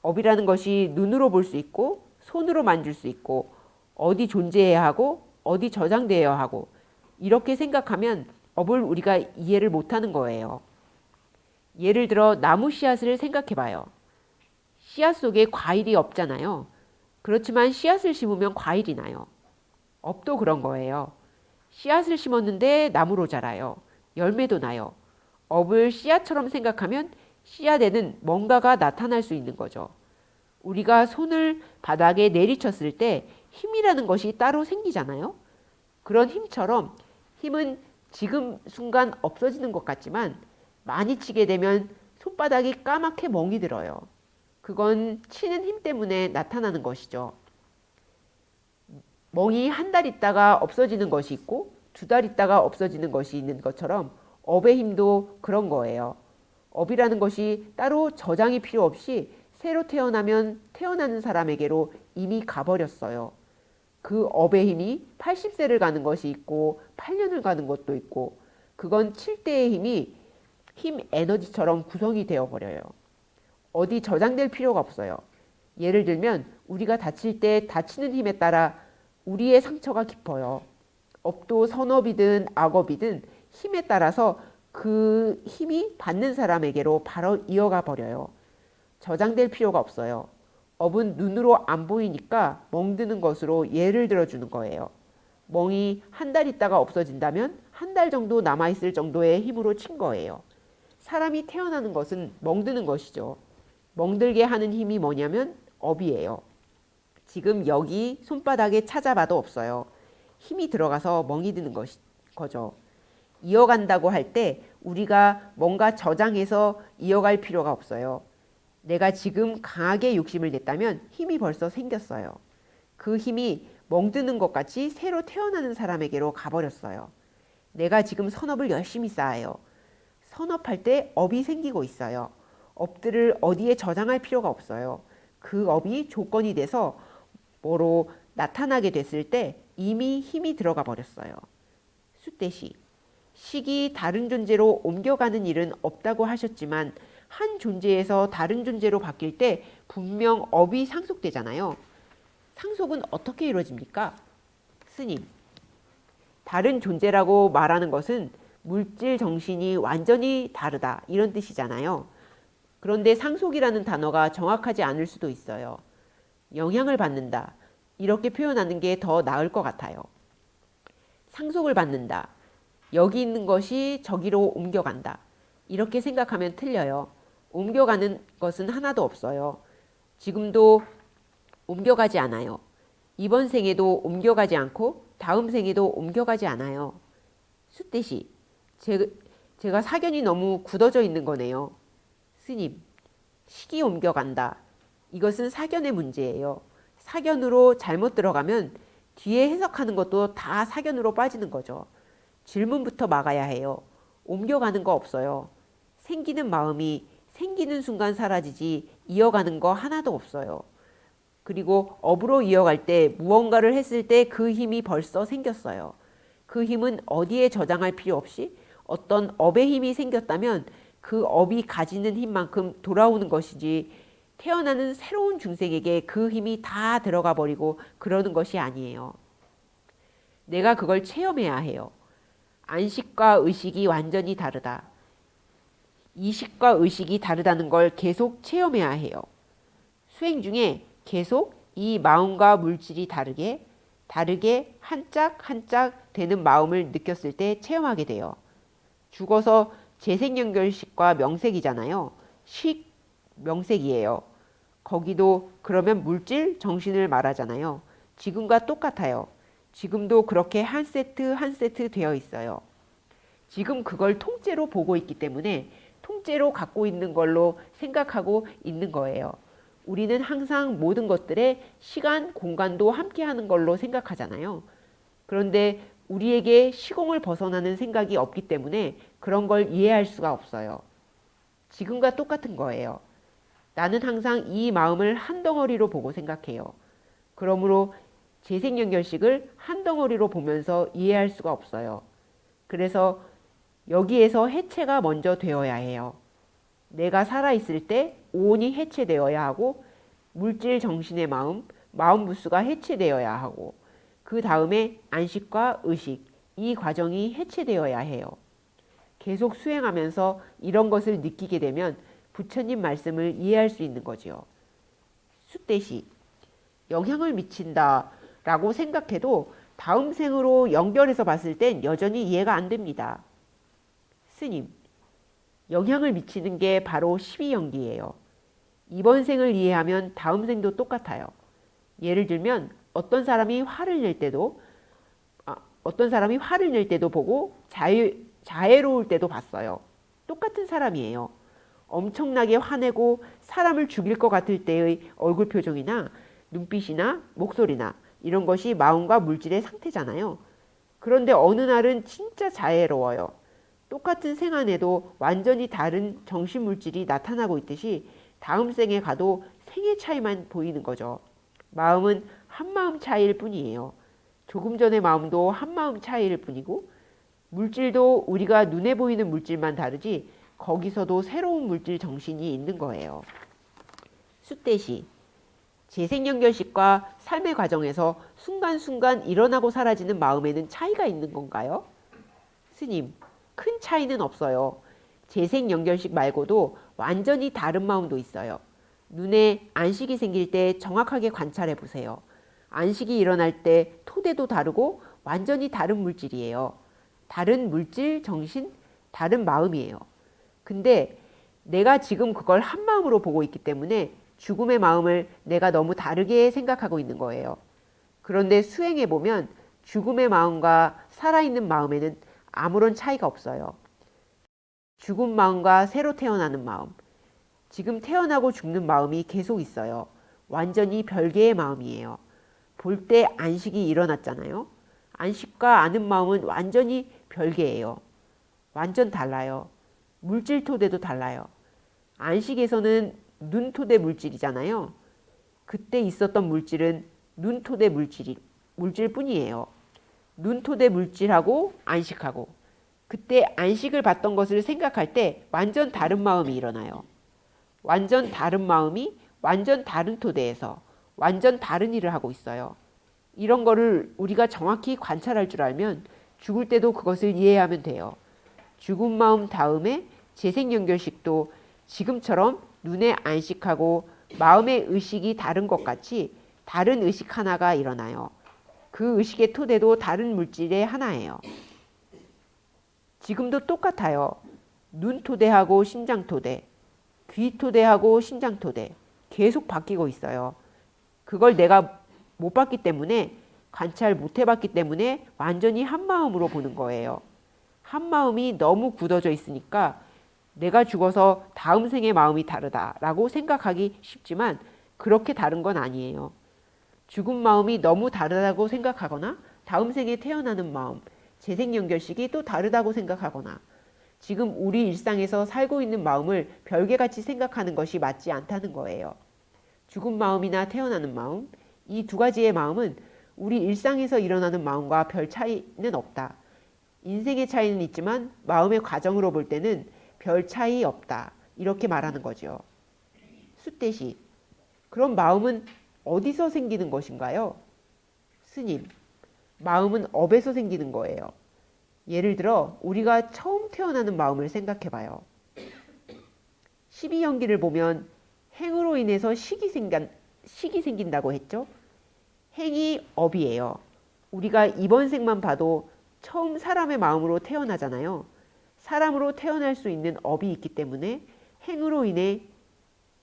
Speaker 3: 업이라는 것이 눈으로 볼 수 있고 손으로 만질 수 있고 어디 존재해야 하고 어디 저장되어야 하고 이렇게 생각하면 업을 우리가 이해를 못하는 거예요. 예를 들어 나무 씨앗을 생각해 봐요. 씨앗 속에 과일이 없잖아요. 그렇지만 씨앗을 심으면 과일이 나요. 업도 그런 거예요. 씨앗을 심었는데 나무로 자라요. 열매도 나요. 업을 씨앗처럼 생각하면 씨앗에는 뭔가가 나타날 수 있는 거죠. 우리가 손을 바닥에 내리쳤을 때 힘이라는 것이 따로 생기잖아요. 그런 힘처럼 힘은 지금 순간 없어지는 것 같지만 많이 치게 되면 손바닥이 까맣게 멍이 들어요. 그건 치는 힘 때문에 나타나는 것이죠. 멍이 한 달 있다가 없어지는 것이 있고 2달 있다가 없어지는 것이 있는 것처럼 업의 힘도 그런 거예요. 업이라는 것이 따로 저장이 필요 없이 새로 태어나면 태어나는 사람에게로 이미 가버렸어요. 그 업의 힘이 80세를 가는 것이 있고 8년을 가는 것도 있고 그건 7대의 힘이 힘 에너지처럼 구성이 되어 버려요. 어디 저장될 필요가 없어요. 예를 들면 우리가 다칠 때 다치는 힘에 따라 우리의 상처가 깊어요. 업도 선업이든 악업이든 힘에 따라서 그 힘이 받는 사람에게로 바로 이어가 버려요. 저장될 필요가 없어요. 업은 눈으로 안 보이니까 멍드는 것으로 예를 들어주는 거예요. 멍이 한 달 있다가 없어진다면 한 달 정도 남아있을 정도의 힘으로 친 거예요. 사람이 태어나는 것은 멍드는 것이죠. 멍들게 하는 힘이 뭐냐면 업이에요. 지금 여기 손바닥에 찾아봐도 없어요. 힘이 들어가서 멍이 드는 거죠. 이어간다고 할 때 우리가 뭔가 저장해서 이어갈 필요가 없어요. 내가 지금 강하게 욕심을 냈다면 힘이 벌써 생겼어요. 그 힘이 멍드는 것 같이 새로 태어나는 사람에게로 가버렸어요. 내가 지금 선업을 열심히 쌓아요. 선업할 때 업이 생기고 있어요. 업들을 어디에 저장할 필요가 없어요. 그 업이 조건이 돼서 뭐로 나타나게 됐을 때 이미 힘이 들어가 버렸어요. 숫대시. 식이 다른 존재로 옮겨가는 일은 없다고 하셨지만 한 존재에서 다른 존재로 바뀔 때 분명 업이 상속되잖아요. 상속은 어떻게 이루어집니까? 스님. 다른 존재라고 말하는 것은 물질 정신이 완전히 다르다 이런 뜻이잖아요. 그런데 상속이라는 단어가 정확하지 않을 수도 있어요. 영향을 받는다 이렇게 표현하는 게 더 나을 것 같아요. 상속을 받는다. 여기 있는 것이 저기로 옮겨간다. 이렇게 생각하면 틀려요. 옮겨가는 것은 하나도 없어요. 지금도 옮겨가지 않아요. 이번 생에도 옮겨가지 않고 다음 생에도 옮겨가지 않아요. 숫대시. 제가 사견이 너무 굳어져 있는 거네요. 스님. 식이 옮겨간다. 이것은 사견의 문제예요. 사견으로 잘못 들어가면 뒤에 해석하는 것도 다 사견으로 빠지는 거죠. 질문부터 막아야 해요. 옮겨가는 거 없어요. 생기는 마음이 생기는 순간 사라지지 이어가는 거 하나도 없어요. 그리고 업으로 이어갈 때 무언가를 했을 때 그 힘이 벌써 생겼어요. 그 힘은 어디에 저장할 필요 없이 어떤 업의 힘이 생겼다면 그 업이 가지는 힘만큼 돌아오는 것이지 태어나는 새로운 중생에게 그 힘이 다 들어가 버리고 그러는 것이 아니에요. 내가 그걸 체험해야 해요. 안식과 의식이 완전히 다르다. 이식과 의식이 다르다는 걸 계속 체험해야 해요. 수행 중에 계속 이 마음과 물질이 다르게 한 짝 한 짝 되는 마음을 느꼈을 때 체험하게 돼요. 죽어서 재생연결식과 명색이잖아요. 식, 명색이에요. 거기도 그러면 물질, 정신을 말하잖아요. 지금과 똑같아요. 지금도 그렇게 한 세트 한 세트 되어 있어요. 지금 그걸 통째로 보고 있기 때문에 통째로 갖고 있는 걸로 생각하고 있는 거예요. 우리는 항상 모든 것들에 시간, 공간도 함께 하는 걸로 생각하잖아요. 그런데 우리에게 시공을 벗어나는 생각이 없기 때문에 그런 걸 이해할 수가 없어요. 지금과 똑같은 거예요. 나는 항상 이 마음을 한 덩어리로 보고 생각해요. 그러므로 재생연결식을 한 덩어리로 보면서 이해할 수가 없어요. 그래서 여기에서 해체가 먼저 되어야 해요. 내가 살아있을 때 오온이 해체되어야 하고 물질 정신의 마음 부수가 해체되어야 하고 그 다음에 안식과 의식, 이 과정이 해체되어야 해요. 계속 수행하면서 이런 것을 느끼게 되면 부처님 말씀을 이해할 수 있는 거지요. 숫대시, 영향을 미친다 라고 생각해도 다음 생으로 연결해서 봤을 땐 여전히 이해가 안 됩니다. 스님, 영향을 미치는 게 바로 12연기예요. 이번 생을 이해하면 다음 생도 똑같아요. 예를 들면 어떤 사람이 화를 낼 때도 보고 자애로울 때도 봤어요. 똑같은 사람이에요. 엄청나게 화내고 사람을 죽일 것 같을 때의 얼굴 표정이나 눈빛이나 목소리나 이런 것이 마음과 물질의 상태잖아요. 그런데 어느 날은 진짜 자애로워요. 똑같은 생 안에도 완전히 다른 정신 물질이 나타나고 있듯이 다음 생에 가도 생의 차이만 보이는 거죠. 마음은 한마음 차이일 뿐이에요. 조금 전의 마음도 한마음 차이일 뿐이고 물질도 우리가 눈에 보이는 물질만 다르지 거기서도 새로운 물질 정신이 있는 거예요. 숫대시, 재생연결식과 삶의 과정에서 순간순간 일어나고 사라지는 마음에는 차이가 있는 건가요? 스님, 큰 차이는 없어요. 재생연결식 말고도 완전히 다른 마음도 있어요. 눈에 안식이 생길 때 정확하게 관찰해 보세요. 안식이 일어날 때 토대도 다르고 완전히 다른 물질이에요. 다른 물질, 정신, 다른 마음이에요. 근데 내가 지금 그걸 한 마음으로 보고 있기 때문에 죽음의 마음을 내가 너무 다르게 생각하고 있는 거예요. 그런데 수행해 보면 죽음의 마음과 살아있는 마음에는 아무런 차이가 없어요. 죽은 마음과 새로 태어나는 마음, 지금 태어나고 죽는 마음이 계속 있어요. 완전히 별개의 마음이에요. 볼 때 안식이 일어났잖아요. 안식과 아는 마음은 완전히 별개예요. 완전 달라요. 물질 토대도 달라요. 안식에서는 눈 토대 물질이잖아요. 그때 있었던 물질은 눈 토대 물질뿐이에요. 눈 토대 물질하고 안식하고 그때 안식을 받던 것을 생각할 때 완전 다른 마음이 일어나요. 완전 다른 마음이 완전 다른 토대에서 완전 다른 일을 하고 있어요. 이런 거를 우리가 정확히 관찰할 줄 알면 죽을 때도 그것을 이해하면 돼요. 죽은 마음 다음에 재생연결식도 지금처럼 눈에 안식하고 마음의 의식이 다른 것 같이 다른 의식 하나가 일어나요. 그 의식의 토대도 다른 물질의 하나예요. 지금도 똑같아요. 눈 토대하고 심장 토대, 귀 토대하고 심장 토대 계속 바뀌고 있어요. 그걸 내가 못 봤기 때문에 관찰 못 해봤기 때문에 완전히 한 마음으로 보는 거예요. 한 마음이 너무 굳어져 있으니까 내가 죽어서 다음 생의 마음이 다르다라고 생각하기 쉽지만 그렇게 다른 건 아니에요. 죽은 마음이 너무 다르다고 생각하거나 다음 생에 태어나는 마음, 재생연결식이 또 다르다고 생각하거나 지금 우리 일상에서 살고 있는 마음을 별개같이 생각하는 것이 맞지 않다는 거예요. 죽은 마음이나 태어나는 마음, 이 두 가지의 마음은 우리 일상에서 일어나는 마음과 별 차이는 없다. 인생의 차이는 있지만 마음의 과정으로 볼 때는 별 차이 없다. 이렇게 말하는 거죠. 숫대시, 그럼 마음은 어디서 생기는 것인가요? 스님, 마음은 업에서 생기는 거예요. 예를 들어 우리가 처음 태어나는 마음을 생각해 봐요. 십이연기를 보면 행으로 인해서 식이 생긴다고 했죠. 행이 업이에요. 우리가 이번 생만 봐도 처음 사람의 마음으로 태어나잖아요. 사람으로 태어날 수 있는 업이 있기 때문에 행으로 인해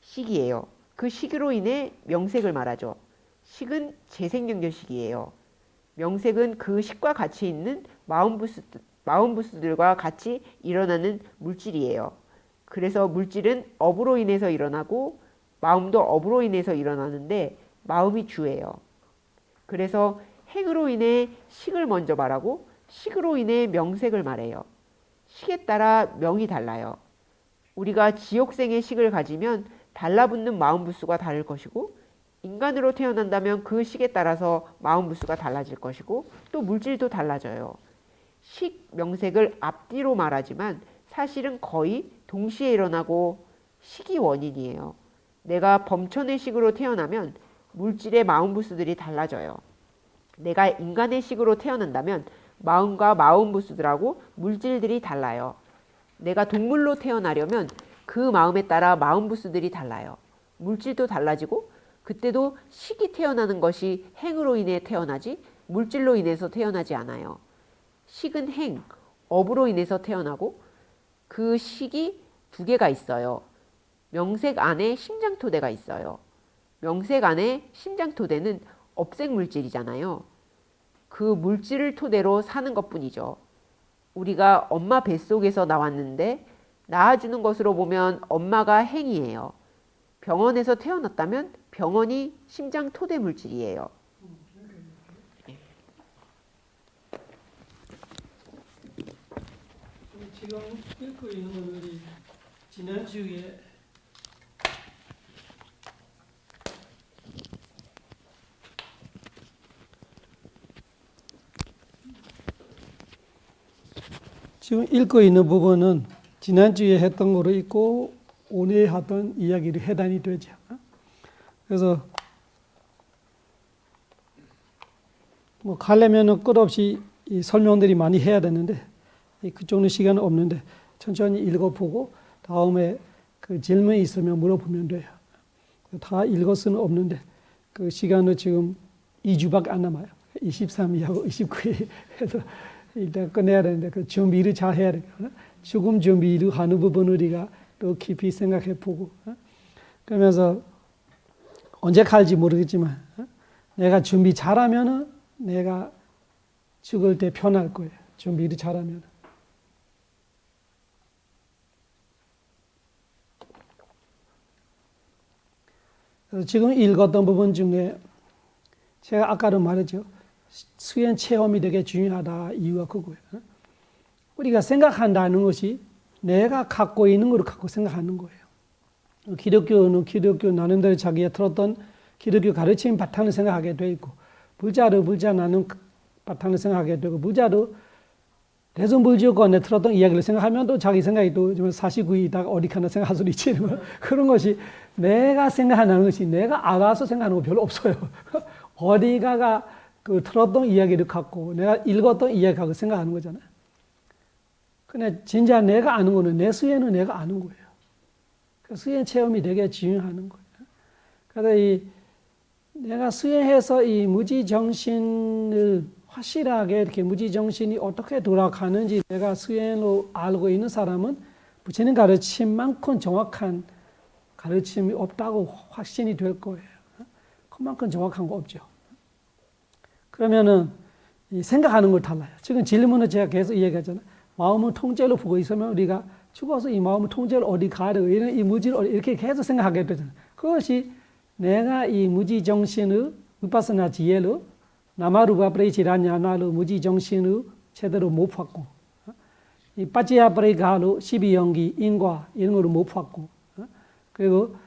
Speaker 3: 식이에요. 그 식으로 인해 명색을 말하죠. 식은 재생연결식이에요. 명색은 그 식과 같이 있는 마음부스들과 같이 일어나는 물질이에요. 그래서 물질은 업으로 인해서 일어나고 마음도 업으로 인해서 일어나는데 마음이 주예요. 그래서 행으로 인해 식을 먼저 말하고 식으로 인해 명색을 말해요. 식에 따라 명이 달라요. 우리가 지옥생의 식을 가지면 달라붙는 마음부스가 다를 것이고 인간으로 태어난다면 그 식에 따라서 마음부스가 달라질 것이고 또 물질도 달라져요. 식, 명색을 앞뒤로 말하지만 사실은 거의 동시에 일어나고 식이 원인이에요. 내가 범천의 식으로 태어나면 물질의 마음부스들이 달라져요. 내가 인간의 식으로 태어난다면 마음과 마음부스들하고 물질들이 달라요. 내가 동물로 태어나려면 그 마음에 따라 마음부스들이 달라요. 물질도 달라지고 그때도 식이 태어나는 것이 행으로 인해 태어나지 물질로 인해서 태어나지 않아요. 식은 행, 업으로 인해서 태어나고 그 식이 두 개가 있어요. 명색 안에 심장토대가 있어요. 명색 안에 심장토대는 업색 물질이잖아요. 그 물질을 토대로 사는 것뿐이죠. 우리가 엄마 뱃속에서 나왔는데 낳아주는 것으로 보면 엄마가 행이에요. 병원에서 태어났다면 병원이 심장 토대 물질이에요.
Speaker 1: 지금 읽고 있는 것들이 지난주에 지금 읽고 있는 부분은 지난주에 했던 거로 있고 오늘 하던 이야기를 해당이 되죠. 그래서 뭐 가려면은 끝없이 이 설명들이 많이 해야 되는데 그쪽은 시간은 없는데 천천히 읽어보고 다음에 그 질문이 있으면 물어보면 돼요. 다 읽을 수는 없는데 그 시간은 지금 2주밖에 안 남아요. 23일하고 29일 해서 일단 끝내야 되는데 그 준비를 잘 해야 돼요. 죽음 준비를 하는 부분 우리가 또 깊이 생각해 보고 그러면서 언제 갈지 모르겠지만 내가 준비 잘하면은 내가 죽을 때 편할 거예요. 준비를 잘하면. 그래서 지금 읽었던 부분 중에 제가 아까도 말했죠. 수행 체험이 되게 중요하다. 이유가 그거예요. 우리가 생각한다는 것이 내가 갖고 있는 걸 갖고 생각하는 거예요. 기독교는 기독교 나름대로 자기가 들었던 기독교 가르침 바탕을 생각하게 돼 있고 불자도 불자 나는 바탕을 생각하게 되고 불자도 대승불교권에 들었던 이야기를 생각하면 또 자기 생각이 또 사시구이다가 어디 가나 생각할 수도 있지만 그런 것이 내가 생각하는 것이 내가 알아서 생각하는 거 별로 없어요. 어디가가 그 들었던 이야기를 갖고 내가 읽었던 이야기 갖고 생각하는 거잖아요. 근데 진짜 내가 아는 거는 내 수행은 내가 아는 거예요. 그 수행 체험이 되게 중요한 거예요. 그래서 이 내가 수행해서 이 무지 정신을 확실하게 이렇게 무지 정신이 어떻게 돌아가는지 내가 수행으로 알고 있는 사람은 부처님 가르침만큼 정확한 가르침이 없다고 확신이 될 거예요. 그만큼 정확한 거 없죠. 그러면은 이 생각하는 걸 달라요. 지금 질문을 제가 계속 이야기하잖아요. 마음은 통째로 보고 있으면 우리가 죽어서 이 마음은 통째로 어디 가야 되고 이 무지를 이렇게 계속 생각하게 되잖아요. 그것이 내가 이 무지 정신의 위파스나 지혜로 나마루바 프레이치라냐나로 무지 정신의 제대로 못 봤고 이 빠찌야 프레이가로 12연기 인과 이런 거를 못 봤고 그리고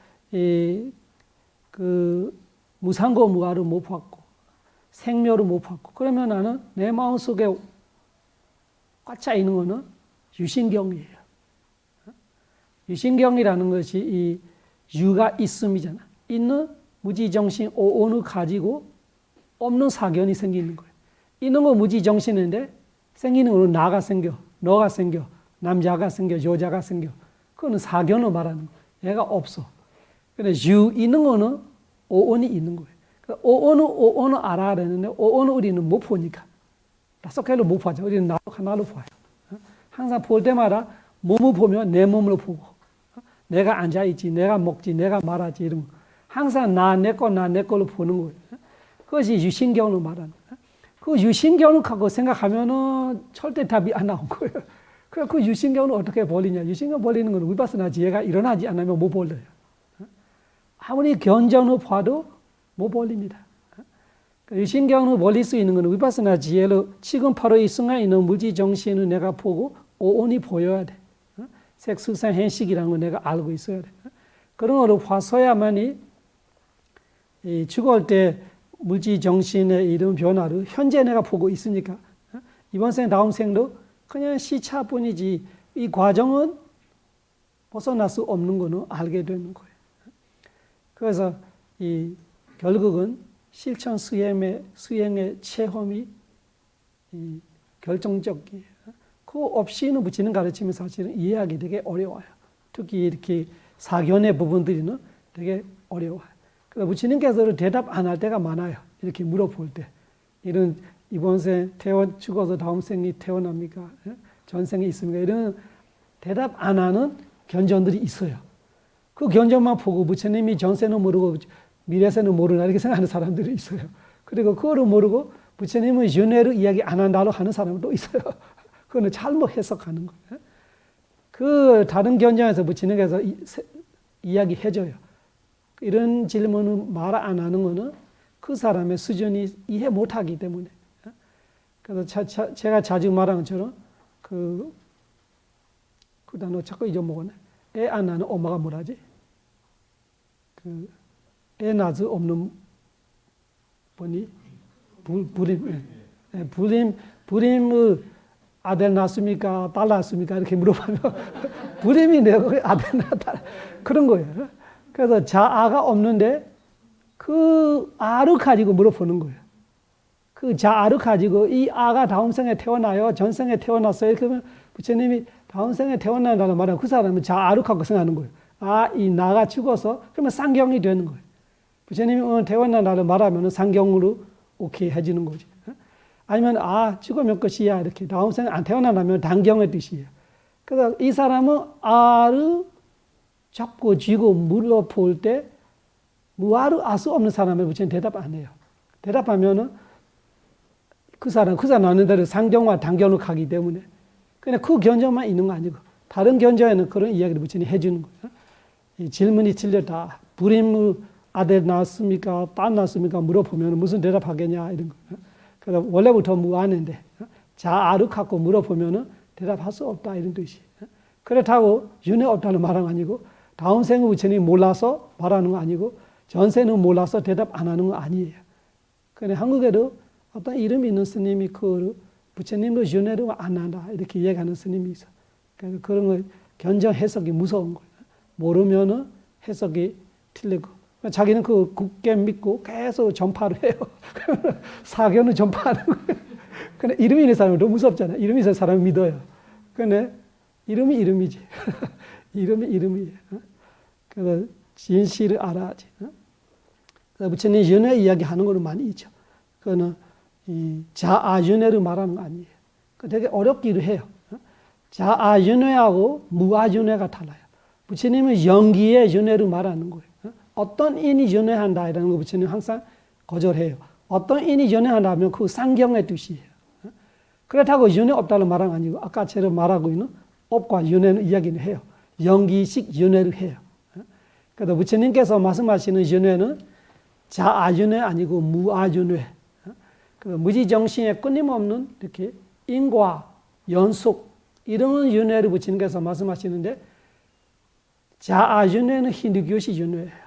Speaker 1: 그 무상고 무아를 못 봤고 생묘를 못 봤고 그러면 나는 내 마음속에 꽉 차 있는 거는 유신경이에요. 유신경이라는 것이 이 유가 있음이잖아. 있는 무지정신 오온을 가지고 없는 사견이 생기는 거예요. 있는 거 무지정신인데 생기는 거는 나가 생겨, 너가 생겨, 남자가 생겨, 여자가 생겨. 그거는 사견을 말하는 거예요. 얘가 없어. 근데 유 있는 거는 오온이 있는 거예요. 그러니까 오온을 알아야 되는데 오온을 우리는 못 보니까. 다섯 개를 못 봐죠. 우리는 나로 하나로 봐요. 항상 볼 때마다 몸을 보면 내 몸을 보고 내가 앉아있지, 내가 먹지, 내가 말하지 이런 거. 항상 나 내 걸로 보는 거예요. 그것이 유신경을 말하는 거예요. 그 유신경을 갖고 생각하면은 절대 답이 안 나온 거예요. 그 유신경을 어떻게 버리냐. 유신경 버리는 건 위파스나 지혜가 일어나지 않으면 못 버려요. 아무리 견전을 봐도 못 버립니다. 유신경을 버릴 수 있는 건 위파스나 지혜로 지금 바로 이 순간에 있는 무지 정신을 내가 보고 오온이 보여야 돼. 색수상 행식이라는 걸 내가 알고 있어야 돼. 그런 거를 봐서야만이 죽을 때 무지 정신의 이런 변화를 현재 내가 보고 있으니까 이번 생 다음 생도 그냥 시차뿐이지 이 과정은 벗어날 수 없는 거는 알게 되는 거예요. 그래서 이 결국은 실천 수행의 체험이 결정적이에요. 그거 없이는 부처님 가르치면 사실은 이해하기 되게 어려워요. 특히 이렇게 사견의 부분들은 되게 어려워요. 그래서 부처님께서는 대답 안 할 때가 많아요. 이렇게 물어볼 때. 이런 이번 생 죽어서 다음 생이 태어납니까? 전생이 있습니까? 이런 대답 안 하는 견전들이 있어요. 그 견전만 보고 부처님이 전생은 모르고 미래세는 모르나 이렇게 생각하는 사람들이 있어요. 그리고 그거를 모르고 부처님은 윤회를 이야기 안 한다고 하는 사람도 있어요. 그거는 잘못 해석하는 거예요. 그 다른 견장에서 부처님께서 이야기해줘요. 이런 질문을 말 안 하는 거는 그 사람의 수준이 이해 못하기 때문에. 그래서 제가 자주 말하는 것처럼 그 단어 자꾸 잊어먹었네. 애 안 낳는 엄마가 뭐라지? 애 낳을 수 없는 분이 불임. 불임을 아들 낳았습니까? 딸 낳았습니까? 이렇게 물어보면 불임이 내가 아들 낳았다. 그런 거예요. 그래서 자아가 없는데 그 아를 가지고 물어보는 거예요. 그 자아를 가지고 이 아가 다음 생에 태어나요? 전생에 태어났어요? 그러면 부처님이 다음 생에 태어난다는 말은 그 사람은 자아를 갖고 생각하는 거예요. 아, 이 나가 죽어서 그러면 상경이 되는 거예요. 부처님이 오늘 태어난다는 말하면 상경으로 오케이 해주는 거지. 아니면 아, 죽으면 끝이야. 이렇게 다음 생에 안 태어나면 단경의 뜻이에요. 그래서 이 사람은 아를 잡고 쥐고 물어볼 때 무아를 알 수 없는 사람을 부처님 대답 안 해요. 대답하면은 그 사람 하는 대로 상경과 단경으로 가기 때문에 그냥 그 견적만 있는 거 아니고 다른 견적에는 그런 이야기를 부처님이 해주는 거예요. 이 질문이 틀렸다. 불임을 아들 낳았습니까? 딸 낳았습니까? 물어보면 무슨 대답하겠냐 이런 거. 그래서 원래부터 무아인데 자아를 갖고 물어보면은 대답할 수 없다 이런 뜻이에요. 그렇다고 윤회 없다는 말은 아니고 다음 생을 부처님이 몰라서 말하는 거 아니고 전생은 몰라서 대답 안 하는 거 아니에요. 그런데 한국에도 어떤 이름 있는 스님이 그 부처님도 윤회를 안 한다 이렇게 얘기하는 스님이 있어. 그래서 그런 거 견정 해석이 무서운 거예요. 모르면은 해석이 틀리고 자기는 그 굳게 믿고 계속 전파를 해요. 사견을 전파하는 거예요. 근데 이름이 있는 사람은 너무 무섭잖아요. 이름이 있는 사람을 믿어요. 근데 이름이 이름이지. 이름이 이름이에요. 그래서 진실을 알아야지. 그래서 부처님 윤회 이야기하는 거는 많이 있죠. 그거는 이 자아윤회를 말하는 거 아니에요. 되게 어렵기도 해요. 자아윤회하고 무아윤회가 달라요. 부처님은 영기의 윤회를 말하는 거예요. 어떤 인이 윤회한다 이라는 거 부처님 항상 거절해요. 어떤 인이 윤회한다면 그 상경의 뜻이에요. 그렇다고 윤회 없다는 말은 아니고 아까 제가 말하고 있는 업과 윤회는 이야기는 해요. 영기식 윤회를 해요. 그래서 부처님께서 말씀하시는 윤회는 자아윤회 아니고 무아윤회. 무지정신에 끊임없는 이렇게 인과 연속 이런 윤회를 부처님께서 말씀하시는데 자아윤회는 힌두교식 윤회예요.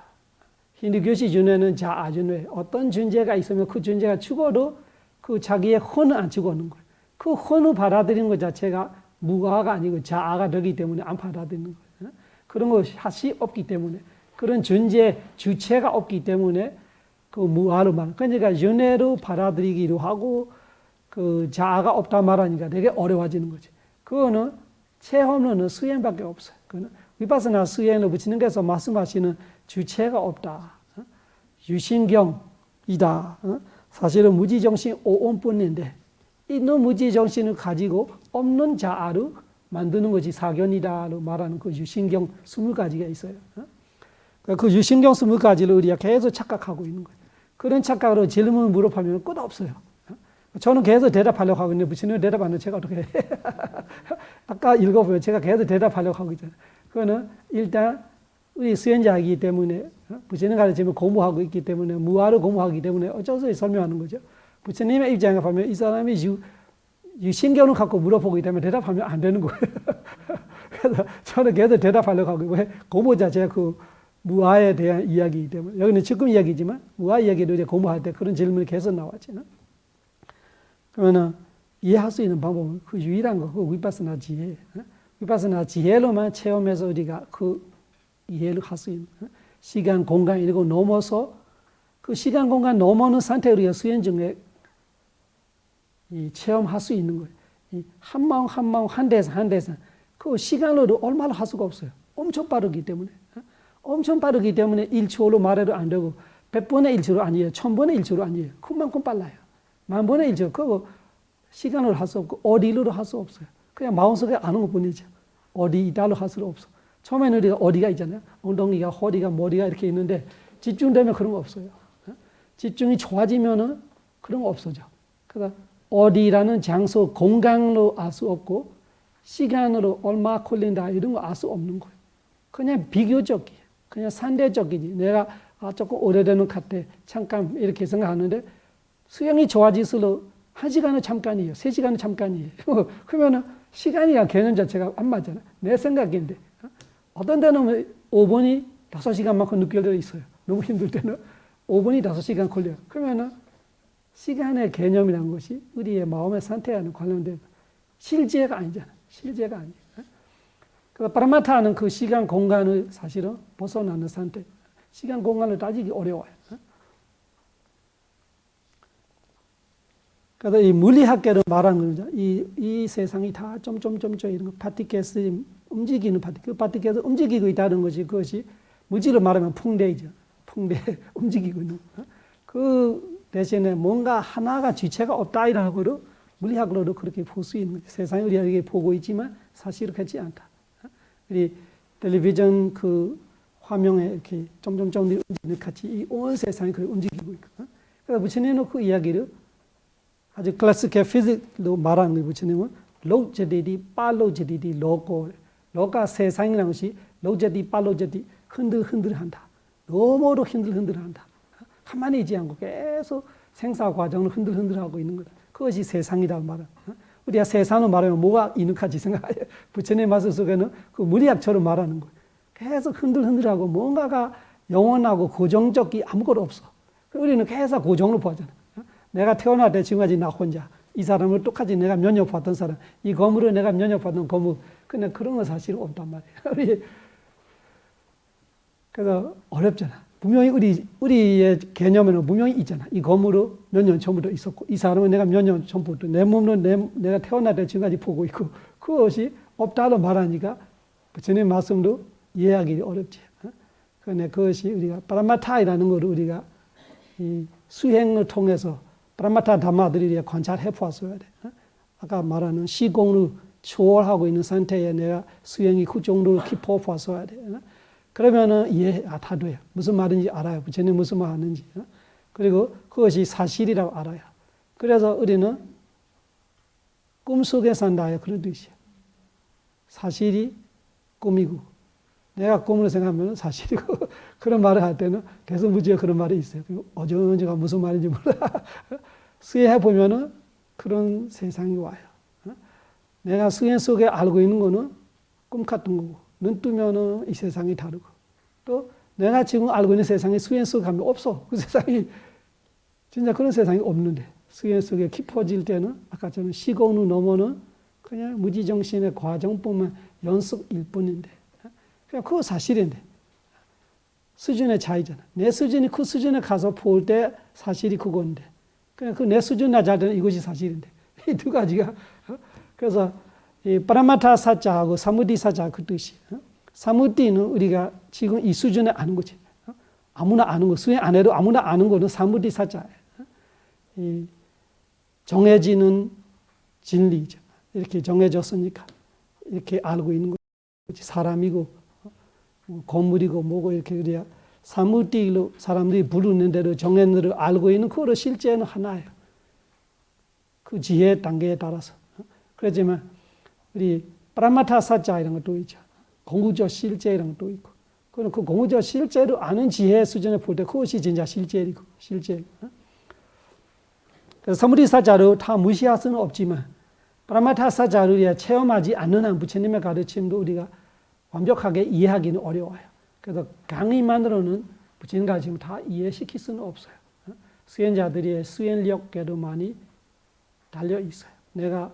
Speaker 1: 힌두교식 윤회는 자아윤회. 어떤 존재가 있으면 그 존재가 죽어도 그 자기의 혼은 안 죽어오는 거예요. 그 혼을 받아들이는 것 자체가 무아가 아니고 자아가 되기 때문에 안 받아들이는 거예요. 그런 것이 없기 때문에 그런 존재 주체가 없기 때문에 그 무아로 말. 그러니까 윤회로 받아들이기로 하고 그 자아가 없다 말하니까 되게 어려워지는 거지. 그거는 체험론은 수행밖에 없어요. 그거는 위파스나 수행을 부처님께서 말씀하시는 주체가 없다. 유신경이다. 사실은 무지정신 5온뿐인데 있는 무지정신을 가지고 없는 자아로 만드는 것이 사견이다로 말하는 그 유신경 20가지가 있어요. 그 유신경 20가지를 우리가 계속 착각하고 있는 거예요. 그런 착각으로 질문을 물어보면 끝 없어요. 저는 계속 대답하려고 하고 있는데 부처님은 대답 안 해요. 제가 어떻게 해? 아까 읽어보면 제가 계속 대답하려고 하고 있잖아요. 그거는 일단 우리 수행자이기 때문에 부처님 가르치면 공부하고 있기 때문에 무아를 공부하기 때문에 어쩔 수 없이 설명하는 거죠. 부처님의 입장에 보면 이 사람이 유신경을 갖고 물어보기 때문에 대답하면 안 되는 거예요. 그래서 저는 계속 대답하려고 하고 왜 공부 자체가 그 무아에 대한 이야기이기 때문에 여기는 지금 이야기지만 무아 이야기를 이제 공부할 때 그런 질문이 계속 나왔지. 그러면 이해할 수 있는 방법은 그 유일한 거, 그 위파스나 지혜. 위파스나 지혜로만 체험해서 우리가 그 이해를 할 수 있는 시간, 공간 이런 거 넘어서 그 시간, 공간 넘어는 상태로 우리가 수행 중에 이 체험할 수 있는 거예요. 이 한 마음 한 마음 한 대상 한 대상 그 시간으로 얼마나 할 수가 없어요. 엄청 빠르기 때문에. 엄청 빠르기 때문에 1초로 말해도 안 되고 100번의 1초로 아니에요. 1000번의 1초로 아니에요. 그만큼 빨라요. 10,000번의 1초. 그거 시간으로 할 수 없고 어디로 할 수 없어요. 그냥 마음속에 아는 것뿐이죠. 어디 이다로 할 수 없어. 처음에는 우리가 어디가 있잖아요. 엉덩이가 허리가 머리가 이렇게 있는데 집중되면 그런 거 없어요. 집중이 좋아지면은 그런 거 없어져. 그래서 어디라는 장소, 공간으로 알 수 없고 시간으로 얼마 걸린다 이런 거 알 수 없는 거예요. 그냥 비교적이에요. 그냥 상대적이지. 내가 조금 오래되는 것 같아. 잠깐 이렇게 생각하는데 수행이 좋아질수록 1시간은 잠깐이에요. 3시간은 잠깐이에요. 그러면은 시간이랑 개념 자체가 안 맞잖아요. 내 생각인데. 어떤 데는 5분이 5시간만큼 느껴져 있어요. 너무 힘들 때는 5분이 5시간 걸려요. 그러면은 시간의 개념이라는 것이 우리의 마음의 상태와는 관련된 실제가 아니잖아. 실제가 아니야. 그래서 파라마타는 그 시간 공간을 사실은 벗어나는 상태. 시간 공간을 따지기 어려워요. 그래서 이 물리학계로 말하는 거죠. 이 세상이 다 점점점점 이런 거 파티켓이 움직이는 그 파티켓을 움직이고 있다는 것이 그것이 물질로 말하면 풍대이죠. 풍대 움직이고 있는 거. 그 대신에 뭔가 하나가 주체가 없다 이라고 물리학으로도 그렇게 볼 수 있는 거죠. 세상을 우리가 이렇게 보고 있지만 사실은 그렇지 않다. 우리 텔레비전 그 화면에 이렇게 점점점 움직이는 같이 이 온 세상이 그렇게 움직이고 있고. 그래서 부처님은 그 이야기를 아주 클래식의 피직로 말하는 거 부처님은 로제디디 팔로제디디 로고 로가 세상이라는 것이 로제디 팔로제디 흔들흔들한다. 너무도 흔들흔들한다. 가만히 있지 않고 계속 생사 과정을 흔들흔들하고 있는 거다. 그것이 세상이다 말은. 우리가 세상을 말하면 뭐가 이누카지 생각해요. 부처님 말씀 속에는 그 물리학처럼 말하는 거예요. 계속 흔들흔들하고 뭔가가 영원하고 고정적이 아무것도 없어. 우리는 계속 고정으로 보잖아. 내가 태어날 때 지금까지 나 혼자. 이 사람을 똑같이 내가 면역받던 사람. 이 건물을 내가 면역받던 건물. 근데 그런 건 사실은 없단 말이에요. 그래서 어렵잖아. 분명히 우리의 개념에는 분명히 있잖아. 이 건물은 몇 년 전부터 있었고, 이 사람은 내가 몇 년 전부터, 내 몸은 내가 태어날 때 지금까지 보고 있고, 그것이 없다고 말하니까, 부처님 말씀도 이해하기 어렵지. 그런데 그것이 우리가 파라마타이라는 것을 우리가 이 수행을 통해서 파라마타 담마들이 관찰해 보았어야 돼. 아까 말하는 시공을 초월하고 있는 상태에 내가 수행이 그 정도로 깊어 보았어야 돼. 그러면은 이해 다 돼요. 무슨 말인지 알아요. 부처님 무슨 말 하는지. 그리고 그것이 사실이라고 알아요. 그래서 우리는 꿈속에 산다요. 그런 뜻이에요. 사실이 꿈이고 내가 꿈으로 생각하면 사실이고 그런 말을 할 때는 계속 무지에 그런 말이 있어요. 어정어정가 무슨 말인지 몰라. 수행해 보면은 그런 세상이 와요. 내가 수행 속에 알고 있는 거는 꿈 같은 거고 눈 뜨면은 이 세상이 다르고 또 내가 지금 알고 있는 세상이 수행 속에 가면 없어. 그 세상이 진짜 그런 세상이 없는데 수행 속에 깊어질 때는 아까처럼 시공을 넘어는 그냥 무지정신의 과정뿐만 연습일 뿐인데 그냥 그거 사실인데 수준의 차이잖아. 내 수준이 그 수준에 가서 볼 때 사실이 그건데 그냥 그 내 수준 낮을 때는 이것이 사실인데 이 두 가지가 그래서 이 파라마타 사자하고 사무디 사자 그 뜻이. 사무디는 우리가 지금 이 수준에 아는 거지. 아무나 아는 거, 수행 안 해도 아무나 아는 거는 사무디 사자예요. 이 정해지는 진리죠. 이렇게 정해졌으니까 이렇게 알고 있는 거지. 사람이고 건물이고 뭐고 이렇게 우리가 사무디로 사람들이 부르는 대로 정해진 대로 알고 있는 그거로 실제는 하나예요. 그 지혜 단계에 따라서. 그렇지만 우리 파라마타 사자 이런 것도 있죠. 공구적 실제 이런 것도 있고. 그럼 그 공구적 실제로 아는 지혜 수준에 볼 때 그것이 진짜 실제이고 실제. 그래서 사무디 사자를 다 무시할 수는 없지만 파라마타 사자를 우리가 체험하지 않는 한 부처님의 가르침도 우리가 완벽하게 이해하기는 어려워요. 그래서 강의만으로는 부처님 가르침을 다 이해시킬 수는 없어요. 수행자들의 수행력에도 많이 달려 있어요. 내가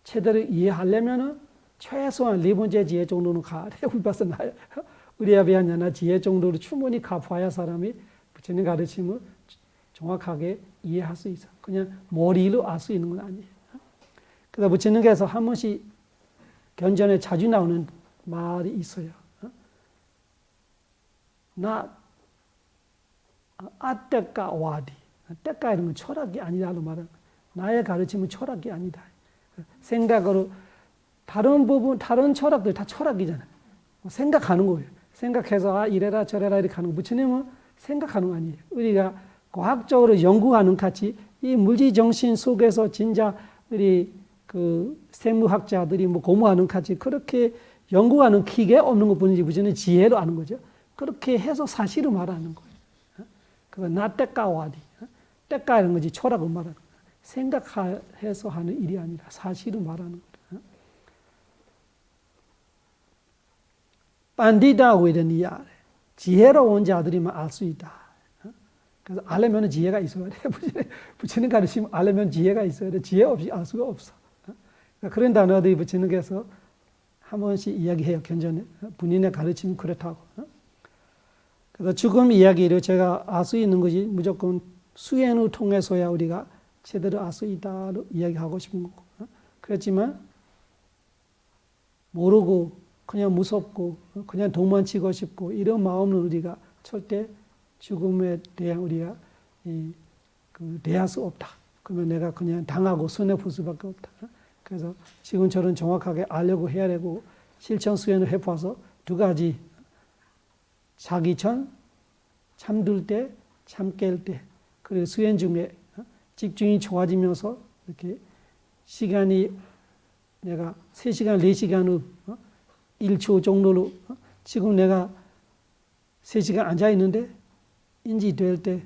Speaker 1: 제대로 이해하려면은 최소한 4번째 지혜 정도는 가야 돼. 위파스나야. 의리야비하냐나 지혜 정도로 충분히 가봐야 사람이 부처님 가르침을 정확하게 이해할 수 있어. 그냥 머리로 알 수 있는 건 아니에요. 그래서 부처님께서 한 번씩 견전에 자주 나오는 말이 있어요. 나 아떼까 와디. 때까 이런 건 철학이 아니다로 말하는 나의 가르침은 철학이 아니다. 생각으로 다른 부분, 다른 철학들 다 철학이잖아. 생각하는 거예요. 생각해서 이래라 저래라 이렇게 하는 거. 부처님은 생각하는 거 아니에요. 우리가 과학적으로 연구하는 같이 이 물질 정신 속에서 진짜 우리 그 생물학자들이 뭐 고무하는 같이 그렇게 연구하는 기계 없는 것 뿐이지 부처님 지혜로 아는 거죠. 그렇게 해서 사실을 말하는 거예요. 그래서 나 때까 와디. 때까 이런 거지 철학을 말하는 거예요. 생각해서 하는 일이 아니라 사실을 말하는 거다. 반디다 웨르니야. 지혜로운 자들이만 알 수 있다. 그래서 알려면 지혜가 있어야 돼. 부처님 가르치면 알려면 지혜가 있어야 돼. 지혜 없이 알 수가 없어. 그런 단어들이 붙이는 게서 한 번씩 이야기해요. 견전에. 본인의 가르침이 그렇다고. 그래서 죽음 이야기를 제가 알 수 있는 것이 무조건 수행을 통해서야 우리가 제대로 알 수 있다로 이야기하고 싶은 거고. 그렇지만 모르고 그냥 무섭고 그냥 도망치고 싶고 이런 마음은 우리가 절대 죽음에 대한 우리가 대할 수 없다. 그러면 내가 그냥 당하고 손해볼 수밖에 없다. 그래서 지금처럼 정확하게 알려고 해야 되고 실천 수행을 해봐서 두 가지 자기 전, 잠들 때, 잠 깰 때 그리고 수행 중에 집중이 좋아지면서 이렇게 시간이 내가 3시간, 4시간을 1초 정도로 지금 내가 3시간 앉아있는데 인지될 때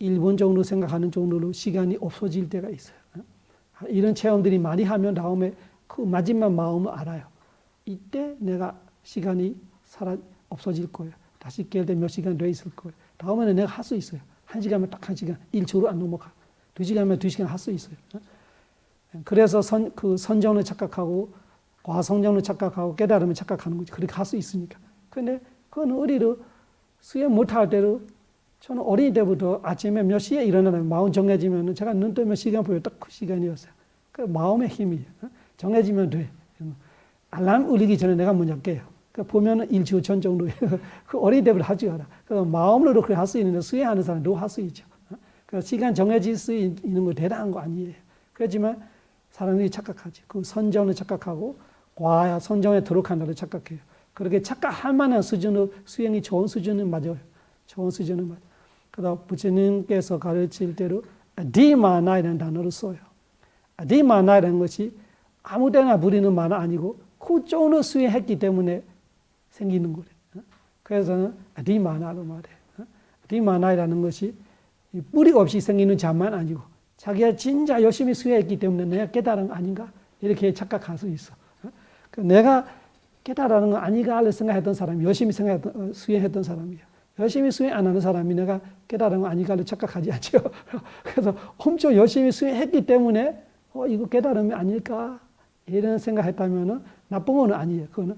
Speaker 1: 1분 정도 생각하는 정도로 시간이 없어질 때가 있어요. 이런 체험들이 많이 하면 다음에 그 마지막 마음을 알아요. 이때 내가 시간이 없어질 거예요. 다시 깰 때 몇 시간 돼 있을 거예요. 다음에는 내가 할 수 있어요. 1시간이면 딱 1시간, 1초로 안 넘어가. 2시간이면 2시간 할 수 있어요. 그래서 그 선정을 착각하고 과성정을 착각하고 깨달음을 착각하는 거지. 그렇게 할 수 있으니까. 근데 그건 우리도 수행 못할 때로 저는 어릴 때부터 아침에 몇 시에 일어나면 마음 정해지면 제가 눈 뜨면 시간 보여 딱 그 시간이었어요. 그 마음의 힘이에요. 정해지면 돼. 알람 울리기 전에 내가 먼저 깨요. 보면은 1초 전 정도에 그 어릴 때부터 하지 않아. 그래서 마음으로도 그렇게 할 수 있는데 수행하는 사람도 할 수 있죠. 그 시간 정해질 수 있는 거 대단한 거 아니에요. 그렇지만 사람들이 착각하지. 그 선정을 착각하고 과야 선정에 들어간다고 착각해요. 그렇게 착각할 만한 수준으로 수행이 좋은 수준은 맞아요. 좋은 수준은 맞아요. 그래서 부처님께서 가르칠 대로 디마나이라는 단어를 써요. 디마나이라는 것이 아무 때나 부리는 마나 아니고 그 쪽으로 수행했기 때문에 생기는 거래요. 그래서 디마나로 말해요. 디마나이라는 것이 뿌리 없이 생기는 잠만 아니고 자기가 진짜 열심히 수행했기 때문에 내가 깨달은 거 아닌가? 이렇게 착각할 수 있어. 내가 깨달은 거 아닌가를 생각했던 사람이 열심히 수행했던 사람이에요. 열심히 수행 안 하는 사람이 내가 깨달은 거 아닌가를 착각하지 않죠. 그래서 엄청 열심히 수행했기 때문에 이거 깨달음이 아닐까? 이런 생각했다면 나쁜 건 아니에요. 그거는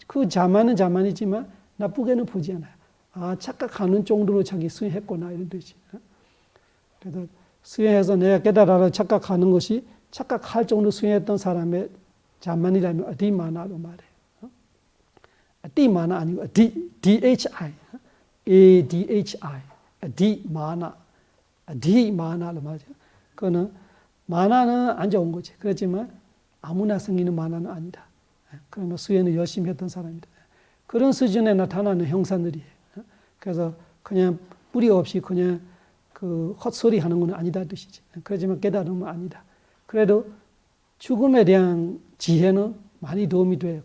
Speaker 1: 그 자만은 자만이지만 나쁘게는 보지 않아요. 아, 착각하는 정도로 자기 수행했구나 이런 뜻이. 그래서 수행해서 내가 깨달아라 착각하는 것이 착각할 정도로 수행했던 사람의 자만이라면 어디마나로 말해요. 어디마나 아니고 DHI, ADHI, 디마나, 디마나로 말이죠. 그거는 마나는 안 좋은 거지. 그렇지만 아무나 생기는 마나는 아니다. 그러면 수행을 열심히 했던 사람이다. 그런 수준에 나타나는 형상들이에요. 그래서 그냥 뿌리 없이 그냥 그 헛소리 하는 건 아니다 뜻이지. 그렇지만 깨달음은 아니다. 그래도 죽음에 대한 지혜는 많이 도움이 돼요.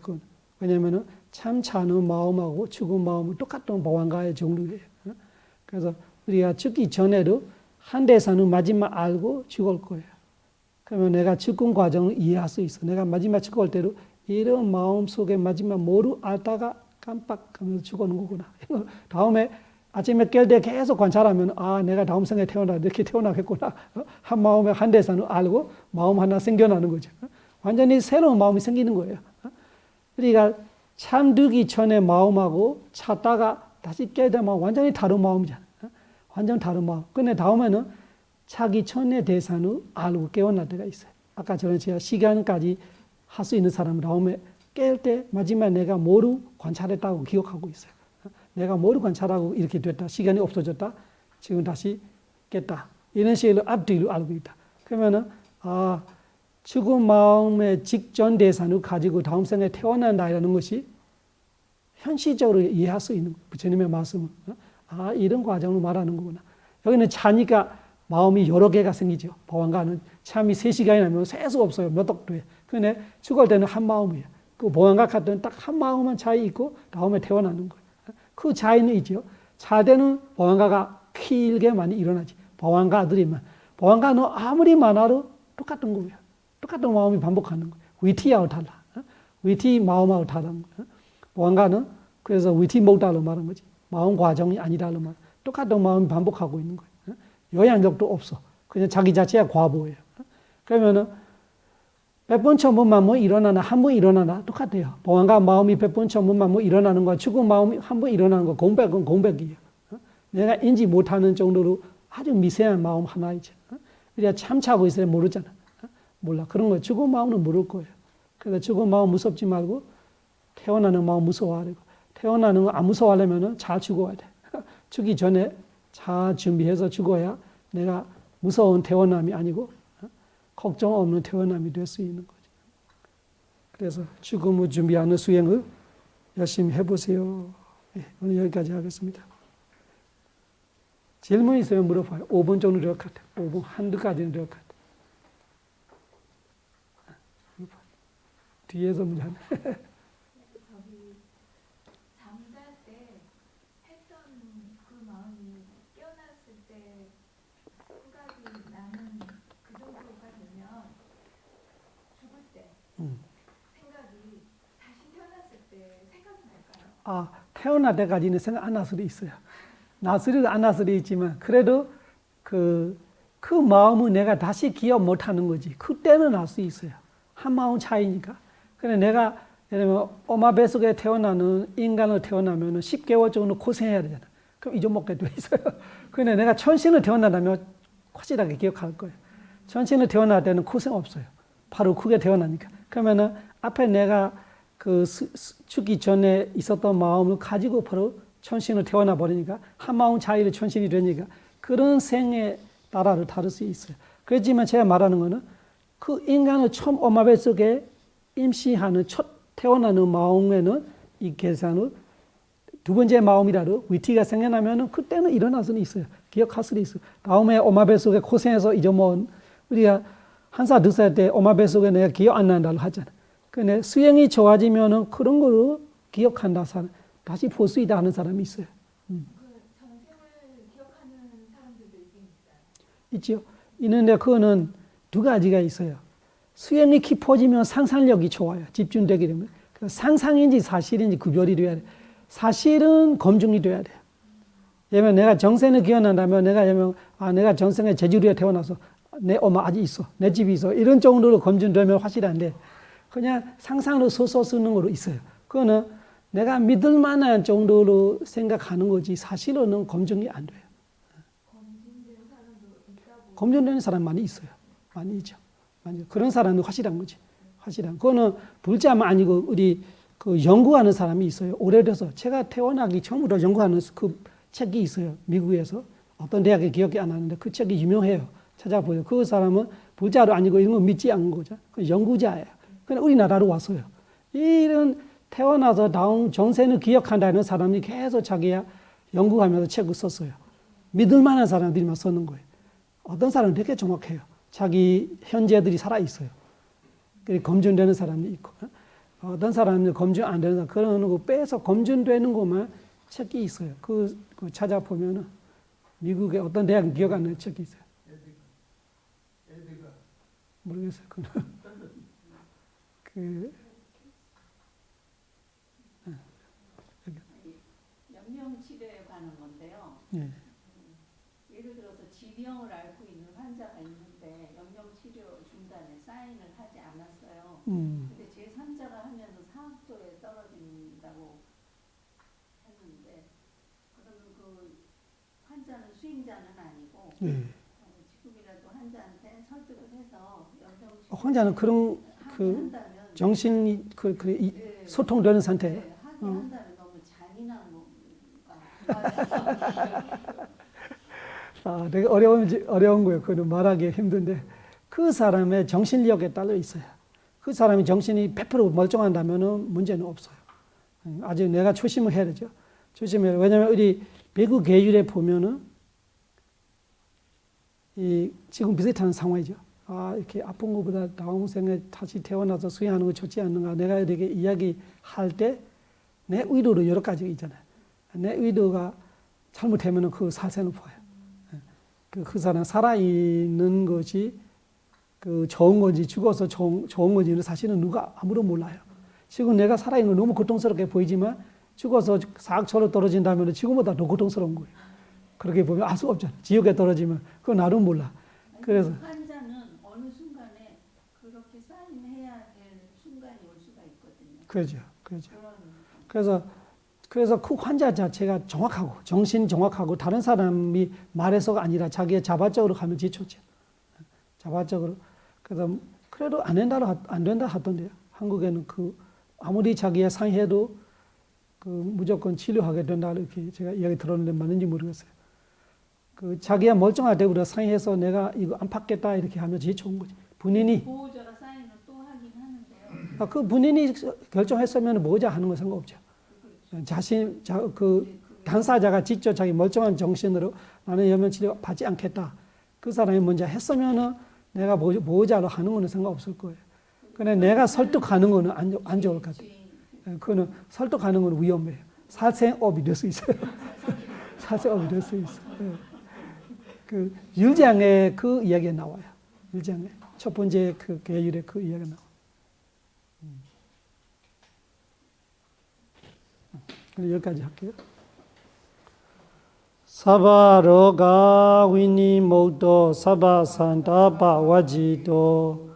Speaker 1: 왜냐하면 참 차는 마음하고 죽은 마음은 똑같은 보안가의 정도예요. 그래서 우리가 죽기 전에도 한 대사는 마지막 알고 죽을 거예요. 그러면 내가 죽은 과정을 이해할 수 있어. 내가 마지막 죽을 때도 이런 마음 속에 마지막 뭐를 알다가 깜빡하면서 죽어는 거구나. 다음에 아침에 깰 때 계속 관찰하면 아 내가 다음 생에 태어나 이렇게 태어나겠구나. 한 마음에 한 대사는 알고 마음 하나 생겨나는 거죠. 완전히 새로운 마음이 생기는 거예요. 우리가 잠들기 전에 마음하고 찾다가 다시 깨 되면 완전히 다른 마음이잖아. 완전 다른 마음. 근데 다음에는 자기 전에 대사는 알고 깨어날 때가 있어요. 아까처럼 제가 시간까지 할 수 있는 사람은 다음에 깰 때 마지막에 내가 뭐를 관찰했다고 기억하고 있어요. 내가 뭐를 관찰하고 이렇게 됐다. 시간이 없어졌다. 지금 다시 깼다. 이런 식으로 앞뒤로 알고 있다. 그러면은 아 죽은 마음의 직전 대상을 가지고 다음 생에 태어난다라는 것이 현실적으로 이해할 수 있는 부처님의 말씀은 아 이런 과정을 말하는 거구나. 여기는 자니까 마음이 여러 개가 생기죠. 보안가는 참이 3시간이 나면 셀 수 없어요. 몇 억도 해. 근데 죽을 때는 한 마음이에요. 그 보안가 같은 딱 한 마음만 차이 있고 다음에 태어나는 거예요. 그 차이는 있죠. 잘 때는 보안가가 길게 많이 일어나지. 보안가들이면 보안가는 아무리 많아도 똑같은 거예요. 똑같은 마음이 반복하는 거예요. 위티하고 달라. 위티 마음하고 다른 거예요. 보안가는 그래서 위티 못다로 말한 거지. 마음 과정이 아니다로 말. 똑같은 마음이 반복하고 있는 거예요. 영향력도 없어. 그냥 자기 자체가 과보예요. 그러면은 100번 천번만 뭐 일어나나 한 번 일어나나 똑같아요. 봉안과 마음이 100번 천번만 뭐 일어나는 거 죽은 마음이 한 번 일어나는 거 공백은 공백이에요. 내가 인지 못하는 정도로 아주 미세한 마음 하나이죠. 우리가 참차고 있어야 모르잖아. 몰라. 그런 거 죽은 마음은 모를 거예요. 그래서 죽은 마음 무섭지 말고 태어나는 마음 무서워하고 태어나는 거 안 무서워하려면 잘 죽어야 돼. 죽기 전에 잘 준비해서 죽어야 내가 무서운 태어남이 아니고 걱정 없는 태어남이 될 수 있는 거죠. 그래서 죽음을 준비하는 수행을 열심히 해보세요. 네, 오늘 여기까지 하겠습니다. 질문 있으면 물어봐요. 5분 정도 될 것 같아요. 5분 한두 가지는 될 것 같아요. 뒤에서 문제 하네.
Speaker 4: 저기 잠잘 때 했던 그 마음이 깨어났을 때 생각이 나는 그 정도가 되면 죽을 때 생각이 다시 태어났을 때 생각이 날까요?
Speaker 1: 아, 태어날 때까지는 생각 안 날 수도 있어요. 날 수도 안 날 수도 있지만 그래도 그 마음은 내가 다시 기억 못하는 거지. 그때는 알 수 있어요. 한 마음 차이니까. 그래 내가 예를 들면 엄마 뱃속에 태어나는 인간을 태어나면 10개월 정도 고생해야 되잖아. 그럼 잊어먹게 돼 있어요. 근데 내가 천신을 태어난다면 확실하게 기억할 거예요. 천신을 태어날 때는 고생 없어요. 바로 그게 태어나니까. 그러면은 앞에 내가 그 죽기 전에 있었던 마음을 가지고 바로 천신을 태어나 버리니까 한 마음 차이로 천신이 되니까 그런 생에 따라를 다를 수 있어요. 그렇지만 제가 말하는 거는 그 인간을 처음 엄마 뱃속에 임시하는 첫 태어나는 마음에는 이 계산을 두 번째 마음이라도 위티가 생겨나면은 그때는 일어날 수는 있어요. 기억할 수도 있어요. 다음에 엄마 뱃속에 고생해서 잊어먹은 우리가 1살, 2살 때 엄마 뱃속에 내가 기억 안 난다고 하잖아. 근데 수행이 좋아지면은 그런 거로 기억한다 사람 다시 볼 수 있다 하는 사람이 있어요.
Speaker 4: 그 전생을 기억하는 사람들도 있긴 있어요.
Speaker 1: 있죠. 있는데 그거는 두 가지가 있어요. 수행이 깊어지면 상상력이 좋아요. 집중되게 되면. 상상인지 사실인지 구별이 돼야 돼요. 사실은 검증이 돼야 돼요. 예를 내가 정생을 기억난다면 내가 정생에 제주도에 태어나서 내 엄마 아직 있어. 내 집이 있어. 이런 정도로 검증되면 확실한데 그냥 상상으로 소설 쓰는 거로 있어요. 그거는 내가 믿을 만한 정도로 생각하는 거지 사실로는 검증이 안 돼요.
Speaker 4: 검증된 사람도 있다고.
Speaker 1: 검증되는 사람 많이 있어요. 많이 있죠. 그런 사람은 확실한 거지. 확실한. 그거는 불자만 아니고 우리 그 연구하는 사람이 있어요. 오래돼서 제가 태어나기 처음부터 연구하는 그 책이 있어요. 미국에서 어떤 대학에 기억이 안 나는데 그 책이 유명해요. 찾아보세요. 그 사람은 불자도 아니고 이런 거 믿지 않는 거죠. 그 연구자예요. 근데 우리나라로 왔어요. 이런 태어나서 다음 정세는 기억한다는 사람이 계속 자기야 연구하면서 책을 썼어요. 믿을 만한 사람들이만 쓰는 거예요. 어떤 사람은 되게 정확해요. 자기 현재들이 살아있어요. 검증되는 사람이 있고 어떤 사람은 검증 안 되는 사람 그런 거 빼서 검증되는 것만 책이 있어요. 그 찾아보면은 미국의 어떤 대학 기억 안 나는 책이 있어요. 모르겠어요.
Speaker 5: 영영 치료에 관한 건데요.
Speaker 1: 예.
Speaker 5: 예를 들어서 지병을 앓고 있는 환자가 있는데 영영 치료 중단에 사인을 하지 않았어요. 근데 제3자가 하면서 사학도에 떨어진다고 했는데 그러면 그 환자는 수행자는 아니고
Speaker 1: 예.
Speaker 5: 지금이라도 환자한테 설득을 해서 영영 치료
Speaker 1: 환자는 그런
Speaker 5: 한다면
Speaker 1: 정신이 소통되는 상태예요.
Speaker 5: 네, 하게 한다면 너무 잔인한 건가.
Speaker 1: 아, 되게 어려운 거예요. 그건 말하기 힘든데 그 사람의 정신력에 따라 있어요. 그 사람이 정신이 100% 멀쩡한다면은 문제는 없어요. 아주 내가 조심을 해야 되죠. 조심해야 돼요. 왜냐하면 우리 배구 계율에 보면은 지금 비슷한 상황이죠. 아, 이렇게 아픈 것보다 다음 생에 다시 태어나서 수행하는 거 좋지 않는가. 내가 이렇게 이야기할 때 내 의도도 여러 가지가 있잖아요. 내 의도가 잘못되면 그 사세는 보여요. 그 사람 살아있는 것이 그 좋은 건지 죽어서 좋은 건지는 사실은 누가 아무도 몰라요. 지금 내가 살아있는 건 너무 고통스럽게 보이지만 죽어서 사악처럼 떨어진다면 지금보다 더 고통스러운 거예요. 그렇게 보면 알 수 없잖아요. 지옥에 떨어지면 그건 나도 몰라. 그래서
Speaker 5: 환자는 어느 순간에 그렇게 사인해야
Speaker 1: 그죠. 그래서 그 환자 자체가 정확하고 정신 정확하고 다른 사람이 말해서가 아니라 자기의 자발적으로 가면 지초죠. 자발적으로. 그래서 그래도 안 된다 하던데요. 한국에는 아무리 자기의 상해도 무조건 치료하게 된다 이렇게 제가 이야기 들었는데 맞는지 모르겠어요. 자기가 멀쩡할 때보다 상해서 내가 이거 안 받겠다 이렇게 하면 제일 좋은 거지. 본인이
Speaker 5: 보호자가 사인을 또 하긴 하는데요.
Speaker 1: 그 본인이 결정했으면 보호자 하는 건 상관없죠. 당사자가 직접 자기 멀쩡한 정신으로 나는 염려 치료 받지 않겠다. 그 사람이 먼저 했으면은 내가 보호자로 하는 거는 상관없을 거예요. 근데 내가 설득하는 거는 안 좋을 것 같아요. 그거는 설득하는 건 위험해요. 살생업이 될 수 있어요. 살생업이 될 수 있어요. 율장에 그 이야기가 나와요. 율장에 첫 번째 계율에 그 이야기가 나와요. 여기까지 할게요. 사바로가 위니모도 사바산다바 와지도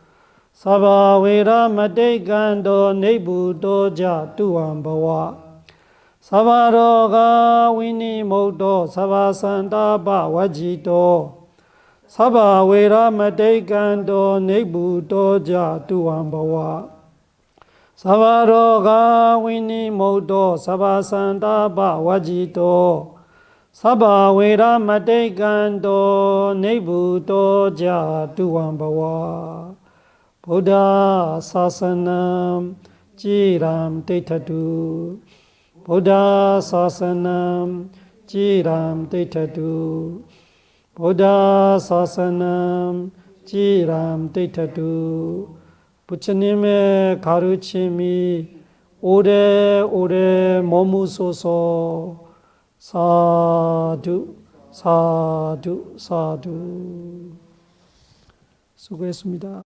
Speaker 1: 사바웨라 마데간도 네부도자 두암바와 사바로가 위니모도 사바산다바 와지도 사바웨라 마데간도 네부도자 두암바와 사바로가 위니모도 사바산다바 와지도 사바웨라 마데간도 네부도자 두암바와 부다 사사남 지람 데이터두 부다 사사남 지람 데이터두 부다 사사남 지람 데이터두 부처님의 가르침이 오래오래 머무소서. 사두 사두 사두. 수고했습니다.